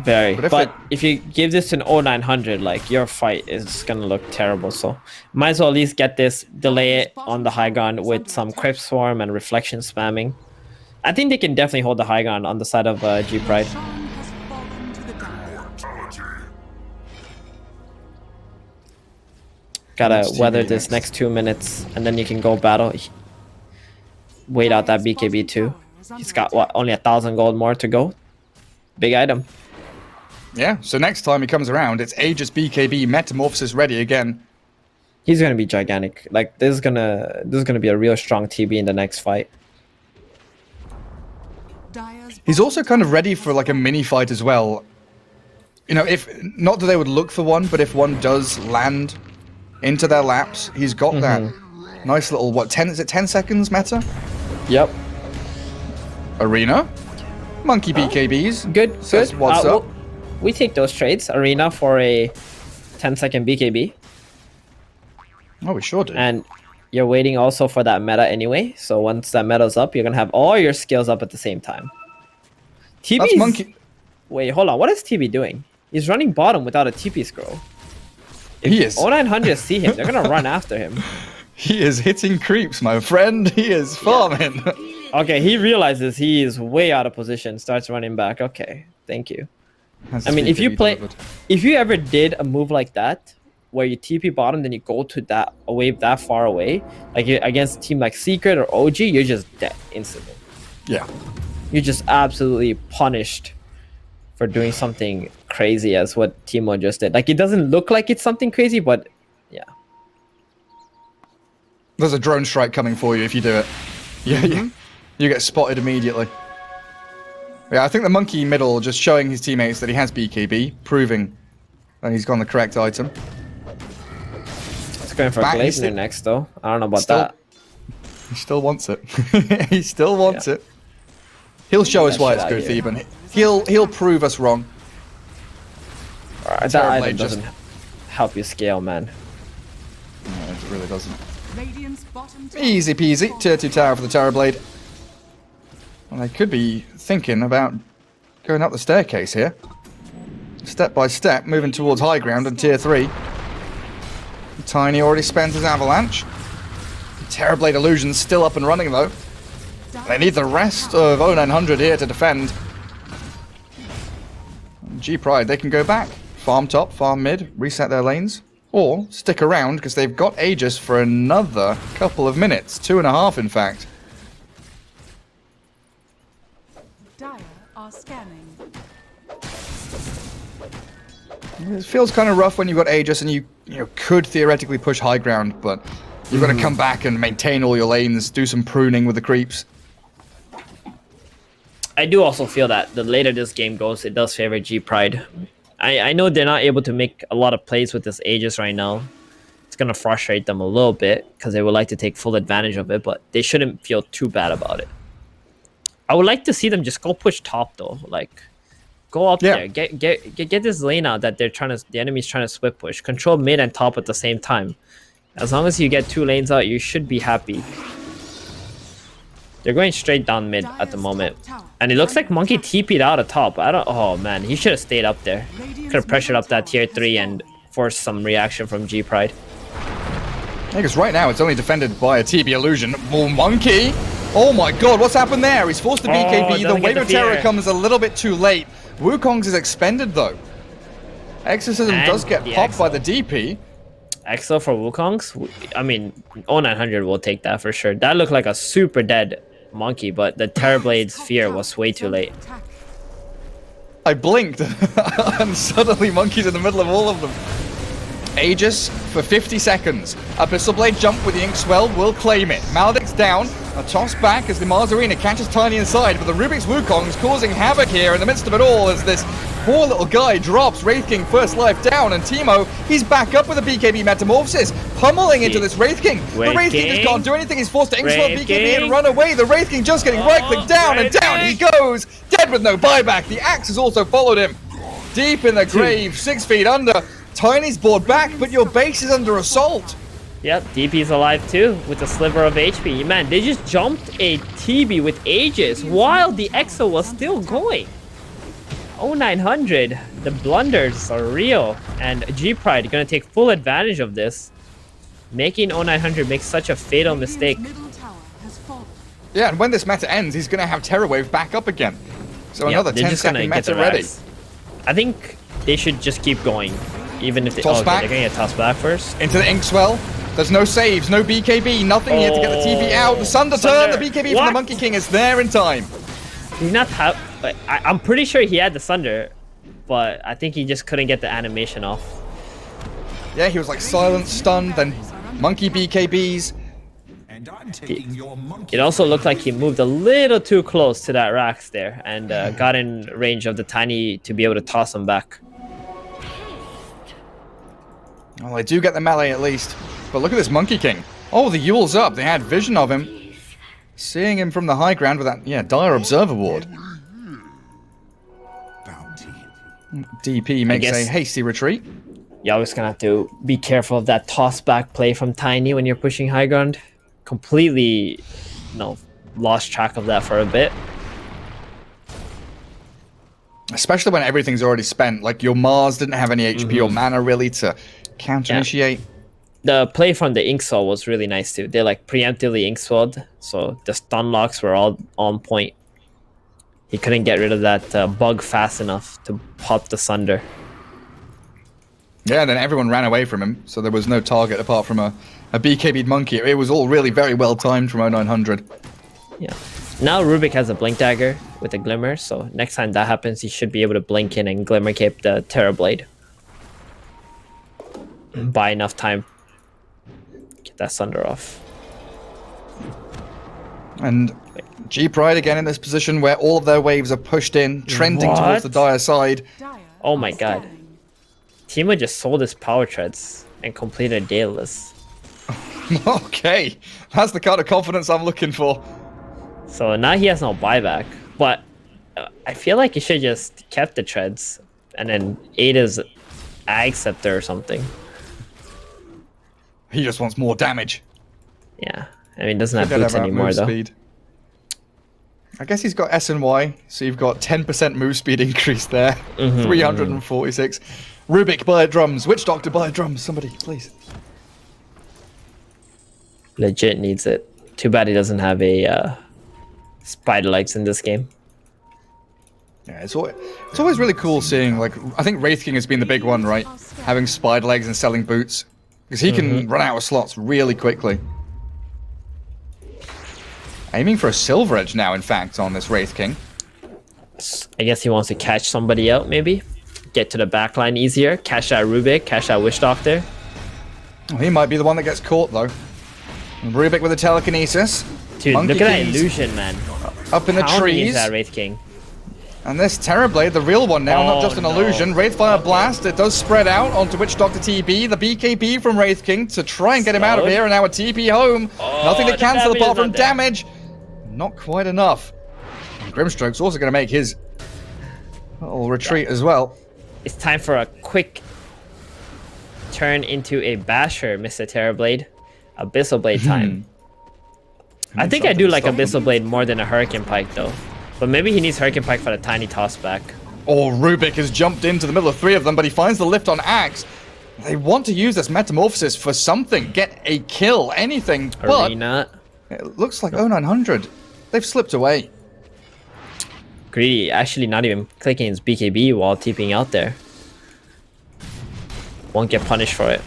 Very. But if But it- if you give this an 0900, like, your fight is gonna look terrible. So might as well at least get this, delay it on the high ground with some Crypt Swarm and Reflection spamming. I think they can definitely hold the high ground on the side of G-Pride. Sean has fallen to the ground. Gotta Next weather TV this next 2 minutes, and then you can go battle. Wait out that BKB too. He's got, what, only 1,000 gold more to go? Big item. Yeah, so next time he comes around, it's Aegis BKB Metamorphosis ready again. He's gonna be gigantic. Like, this is gonna be a real strong TB in the next fight. Dire's He's also kind of ready for like a mini fight as well. You know, if not that they would look for one, but if one does land into their laps, he's got that nice little is it 10 seconds meta? Yep. Arena. Monkey BKBs. Good. Says Good. what's up. We take those trades. Arena for a 10-second BKB. Oh, we sure do. And you're waiting also for that meta anyway. So once that meta's up, you're gonna have all your skills up at the same time. TB. That's Monkey. Wait, hold on. What is TB doing? He's running bottom without a TP scroll. He is. 0900 see him. They're gonna run after him. He is hitting creeps, my friend. He is farming. Okay, he realizes he is way out of position. Starts running back. Okay, thank you. Has I mean, his if you BKB play, delivered. if you ever did a move like that, where you TP bottom, then you go to that away that far away, like against a team like Secret or OG, you're just dead instantly. Yeah. You're just absolutely punished for doing something crazy as what Timo just did. Like, it doesn't look like it's something crazy, but yeah. There's a drone strike coming for you if you do it. Yeah. You get spotted immediately. Yeah, I think the monkey middle just showing his teammates that he has BKB, proving that he's got the correct item. It's going for Back, a he's Glazner next, though. I don't know about Still- that. He still wants it. He still wants Yeah. it. He'll show us That why shit it's out good, here. Theban. He'll prove us wrong. That Terrorblade item just- doesn't help you scale, man. No, it really doesn't. Radiant's bottom tower Easy peasy. Tier 2 tower for the Terrorblade. Well, they could be thinking about going up the staircase here. Step by step, moving towards high ground and tier 3. Tiny already spends his avalanche. Terrorblade Illusion's still up and running though. They need the rest of 0900 here to defend. G-Pride, they can go back. Farm top, farm mid, reset their lanes. Or stick around because they've got Aegis for another couple of minutes. 2.5 in fact. Dire are scanning. It feels kind of rough when you've got Aegis and you could theoretically push high ground, but you've got to come back and maintain all your lanes, do some pruning with the creeps. I do also feel that the later this game goes, it does favor G-Pride. I know they're not able to make a lot of plays with this Aegis right now. It's going to frustrate them a little bit because they would like to take full advantage of it, but they shouldn't feel too bad about it. I would like to see them just go push top though. Like, go up there, get this lane out that the enemy's trying to split push. Control mid and top at the same time. As long as you get 2 lanes out, you should be happy. They're going straight down mid at the moment. And it looks like Monkey TP'd out of top. Oh man, he should have stayed up there. Could have pressured up that tier 3 and forced some reaction from G-Pride. Yeah, because right now it's only defended by a TB Illusion. Oh, Monkey! Oh my god, what's happened there? He's forced the BKB. The doesn't Wave get of the Terror fear. comes a little bit too late. Wukong's is expended though. Exorcism And does get the popped by the Exo. DP. Exo for Wukong's? I mean, 0900 will take that for sure. That looked like a super dead Monkey, but the Terrorblade's fear was way too late. I blinked and suddenly Monkey's in the middle of all of them. Aegis for 50 seconds. Abyssal Blade jump with the Inkswell will claim it. Maledict's down. A toss back as the Mars Arena catches Tiny inside, but the Rubik's Wukong's causing havoc here in the midst of it all as this poor little guy drops Wraith King first life down, and Teemo, he's back up with a BKB Metamorphosis, pummeling into this Wraith King. The Wraith King just can't do anything. He's forced to Inkswell Wraith BKB and King. run away. The Wraith King just getting right-clicked down, and Wraith down King. he goes, dead with no buyback. The axe has also followed him. Deep in the grave, 6 feet under. Tiny's board back, but your base is under assault. Yep, DP's alive too, with a sliver of HP. Man, they just jumped a TB with Aegis while the Exo was still going. 0900, the blunders are real, and G-Pride gonna take full advantage of this, making 0900 make such a fatal mistake. Middle tower has fallen. Yeah, and when this meta ends, he's going to have Terror Wave back up again. So another they're 10 just gonna second get meta the ready. rest. I think they should just keep going, even if they. Toss okay, back. they're gonna get tossed back first. Into the Inkswell. There's no saves, no BKB, nothing here to get the TP out. The Sunder turn, Sunder. the BKB from the What? Monkey King is there in time. He's not have. I'm pretty sure he had the Sunder, but I think he just couldn't get the animation off. Yeah, he was like silent, stunned, then Monkey BKBs. And I'm taking your monkey. It also looked like he moved a little too close to that Rax there and got in range of the Tiny to be able to toss him back. Well, they do get the melee at least. But look at this Monkey King. Oh, the Yule's up. They had vision of him. Seeing him from the high ground with that, dire Observer Ward. Bounty. DP makes guess- a hasty retreat. You're always gonna have to be careful of that toss back play from Tiny when you're pushing high ground. Completely, lost track of that for a bit. Especially when everything's already spent. Like your Mars didn't have any HP or mana really to counter-initiate. The play from the Inkswell was really nice too. They like preemptively Inkswelled, so the stun locks were all on point. He couldn't get rid of that bug fast enough to pop the Sunder. Yeah, and then everyone ran away from him, so there was no target apart from a BKB'd monkey. It was all really very well timed from 0900. Yeah. Now Rubik has a Blink Dagger with a Glimmer, so next time that happens, he should be able to blink in and Glimmer Cape the Terrorblade. Buy enough time. Get that Sunder off. And G-Pride again in this position where all of their waves are pushed in, trending towards the Dire side. Dire Oh my are god. scanning. Timo just sold his Power Treads and completed a Daedalus. Okay, that's the kind of confidence I'm looking for. So now he has no buyback, but I feel like he should just kept the treads and then ate his Ag Scepter or something. He just wants more damage. Yeah, I mean, doesn't have Forget boots about anymore move though. speed. I guess he's got S and Y, so you've got 10% move speed increase there. 346. Rubik, buy drums. Witch Doctor, buy drums. Somebody, please. Legit needs it. Too bad he doesn't have a spider legs in this game. Yeah, it's always really cool seeing, like, I think Wraith King has been the big one, right? Having spider legs and selling boots. Because he can run out of slots really quickly. Aiming for a Silver Edge now, in fact, on this Wraith King. I guess he wants to catch somebody out, maybe. Get to the backline easier. Catch that Rubik, catch that Witch Doctor. Oh, he might be the one that gets caught, though. And Rubik with a telekinesis. Dude, Monkey look at that King's illusion, man. up in the Pounding trees. into that Wraith King. And this Terrorblade, the real one now, not just an illusion. Wraithfire Blast, it does spread out onto Witch Doctor TB. The BKB from Wraith King to try and get him out of Slowed. here, and now a TP home. Nothing to the cancel damage apart is from not there. damage. Not quite enough. And Grimstroke's also going to make his little retreat as well. It's time for a quick turn into a basher, Mr. Terrorblade. Abyssal Blade time. I think I do like Abyssal Blade more than a Hurricane Pike, though. But maybe he needs Hurricane Pike for the tiny toss back. Oh, Rubik has jumped into the middle of three of them, but he finds the lift on Axe. They want to use this Metamorphosis for something. Get a kill, anything. But Arena. it looks like 0900. They've slipped away. Greedy actually not even clicking his BKB while TPing out there. Won't get punished for it.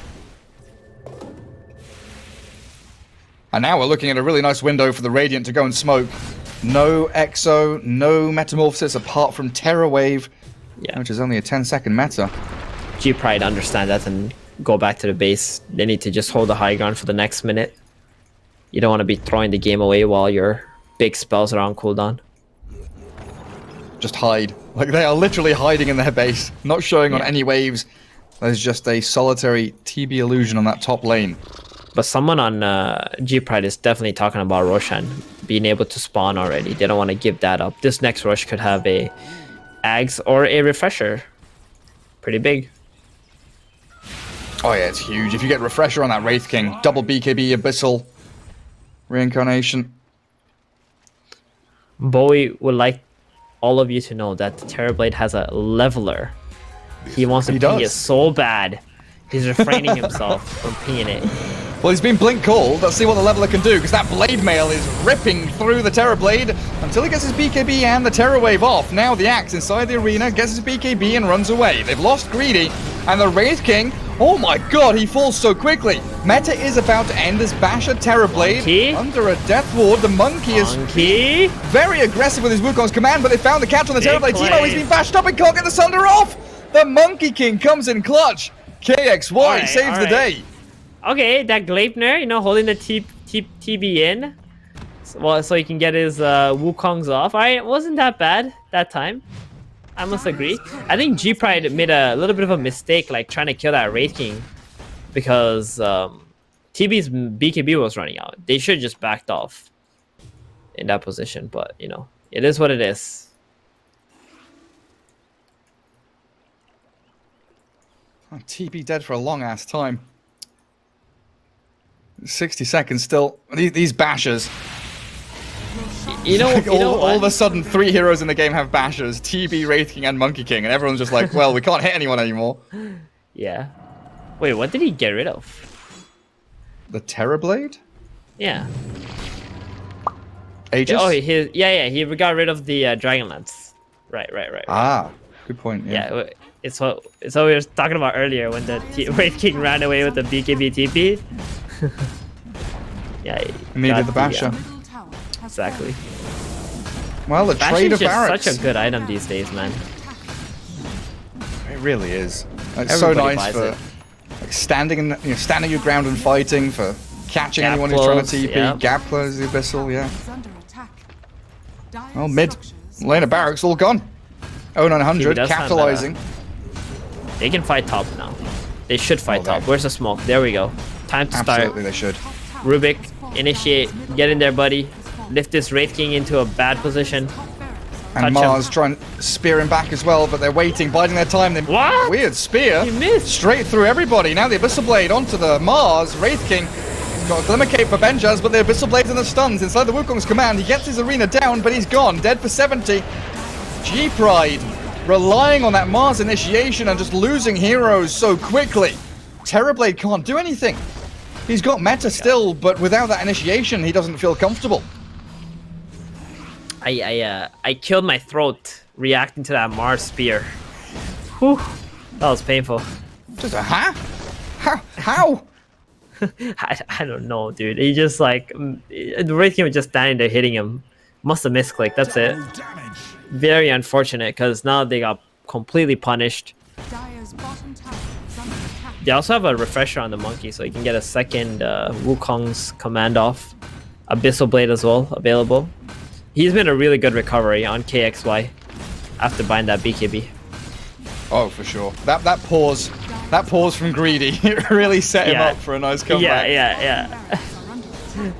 And now we're looking at a really nice window for the Radiant to go and smoke. No Exo, no Metamorphosis apart from Terror Wave, Yeah. which is only a 10-second meta. G-Pride understand that and go back to the base. They need to just hold the high ground for the next minute. You don't want to be throwing the game away while your big spells are on cooldown. Just hide. Like, they are literally hiding in their base, not showing on Yeah. any waves. There's just a solitary TB illusion on that top lane. But someone on G-Pride is definitely talking about Roshan being able to spawn already. They don't want to give that up. This next rush could have a Ags or a Refresher. Pretty big. Oh yeah, it's huge. If you get Refresher on that Wraith King, double BKB, Abyssal, Reincarnation. Bowie would like all of you to know that the Terrorblade has a leveler. He wants to He ping does. it so bad. He's refraining himself from pinging it. Well, he's been blink called. Let's see what the leveler can do, because that blade mail is ripping through the Terrorblade until he gets his BKB and the Terror Wave off. Now the Axe inside the arena gets his BKB and runs away. They've lost Greedy, and the Wraith King, oh my god, he falls so quickly. Meta is about to end as Basher Terrorblade Monkey? under a Death Ward. The Monkey is Monkey? very aggressive with his Wukong's command, but they found the catch on the Big Terrorblade. play. Timo, he's been bashed up and can't get the Sunder off. The Monkey King comes in clutch. KXY Alright, saves the alright. day. Okay, that Gleipnir, you know, holding the TB in. So he can get his Wukongs off. Alright, wasn't that bad that time. I must agree. I think G-Pride made a little bit of a mistake, like trying to kill that Wraith King. Because TB's BKB was running out. They should have just backed off in that position. But, you know, it is what it is. Oh, TB dead for a long ass time. 60 seconds still. These bashers. You know, Like, you know all of what? a sudden, 3 heroes in the game have bashers: TB, Wraith King, and Monkey King, and everyone's just like, "Well, we can't hit anyone anymore." Yeah. Wait, what did he get rid of? The Terrorblade? Yeah. Aegis? Oh, he got rid of the Dragonlance. Right. Ah, good point. Yeah. Yeah, it's what we were talking about earlier when the Wraith King ran away with the BKB TP. Yeah, He needed got the Basher. Middle tower has Exactly. Well, the Basher trade is of just barracks. such a good item these days, man. It really is. It's so Everybody nice buys for it. like, standing your ground and fighting, for catching Gap anyone who's trying close, to TP, yeah. gap close the Abyssal, yeah. is under attack. Dire Well, mid structures lane of barracks all gone. He 0900 does have capitalizing. They can fight top now. They should fight Oh, top. they- Where's the smoke? There we go. Time to start. Absolutely, they should. Rubik, initiate. Get in there, buddy. Lift this Wraith King into a bad position. And Touch Mars him. trying to spear him back as well, but they're waiting, biding their time. They What? Weird spear. He missed. Straight through everybody. Now the Abyssal Blade onto the Mars. Wraith King. He's got a Glimmer Cape for Benjas, but the Abyssal Blade's in the stuns. Inside the Wukong's command, he gets his arena down, but he's gone. Dead for 70. G-Pride relying on that Mars initiation and just losing heroes so quickly. Terrorblade can't do anything. He's got meta still, but without that initiation, he doesn't feel comfortable. I killed my throat reacting to that Mars spear. Whew. That was painful. Just a How? I don't know, dude. He just like the Wraith King was just standing there hitting him. Must have misclicked. That's it. Damage. Very unfortunate because now they got completely punished. Dire's bottom tower is under attack. They also have a refresher on the monkey, so you can get a second Wukong's command off. Abyssal Blade as well available. He's been a really good recovery on KXY after buying that BKB. Oh, for sure. That pause from Greedy, it really set him Yeah. up for a nice comeback. Yeah. Barracks are under attack.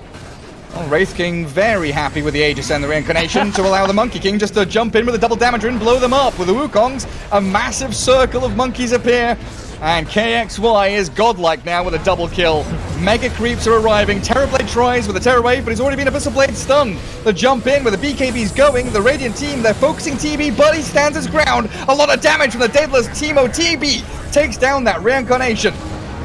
Well, Wraith King very happy with the Aegis and the reincarnation to allow the Monkey King just to jump in with a double damager and blow them up. With the Wukongs, a massive circle of monkeys appear. And KXY is godlike now with a double kill. Mega creeps are arriving. Terrorblade tries with a Terror Wave, but he's already been Abyssal Blade stunned. The jump in with the BKBs going. The Radiant team, they're focusing TB, but he stands his ground. A lot of damage from the Daedalus Teemo. TB takes down that reincarnation.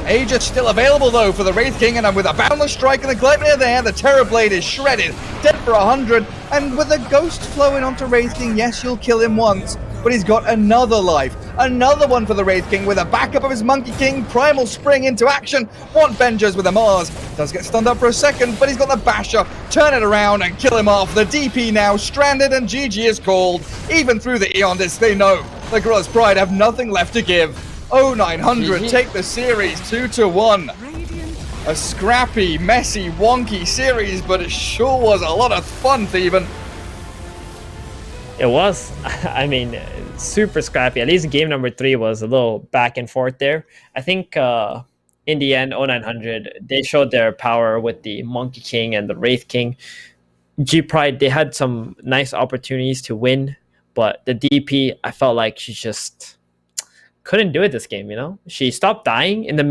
Aegis still available though for the Wraith King, and with a Boundless Strike and the Gleipnir there, the Terrorblade is shredded, dead for 100, and with the Ghost flowing onto Wraith King, yes, you'll kill him once, but he's got another life, another one for the Wraith King with a backup of his Monkey King, Primal Spring into action, one Benjas with a Mars, does get stunned up for a second, but he's got the Basher, turn it around and kill him off, the DP now stranded and GG is called, even through the Eon Disc they know, the Gorillaz-Pride have nothing left to give. 0900 take the series 2-1. Radiant A scrappy, messy, wonky series, but it sure was a lot of fun, Theban. It was. I mean, super scrappy. At least game number 3 was a little back and forth there. I think in the end, 0900, they showed their power with the Monkey King and the Wraith King. G-Pride, they had some nice opportunities to win, but the DP, I felt like she just couldn't do it this game, you know? She stopped dying in the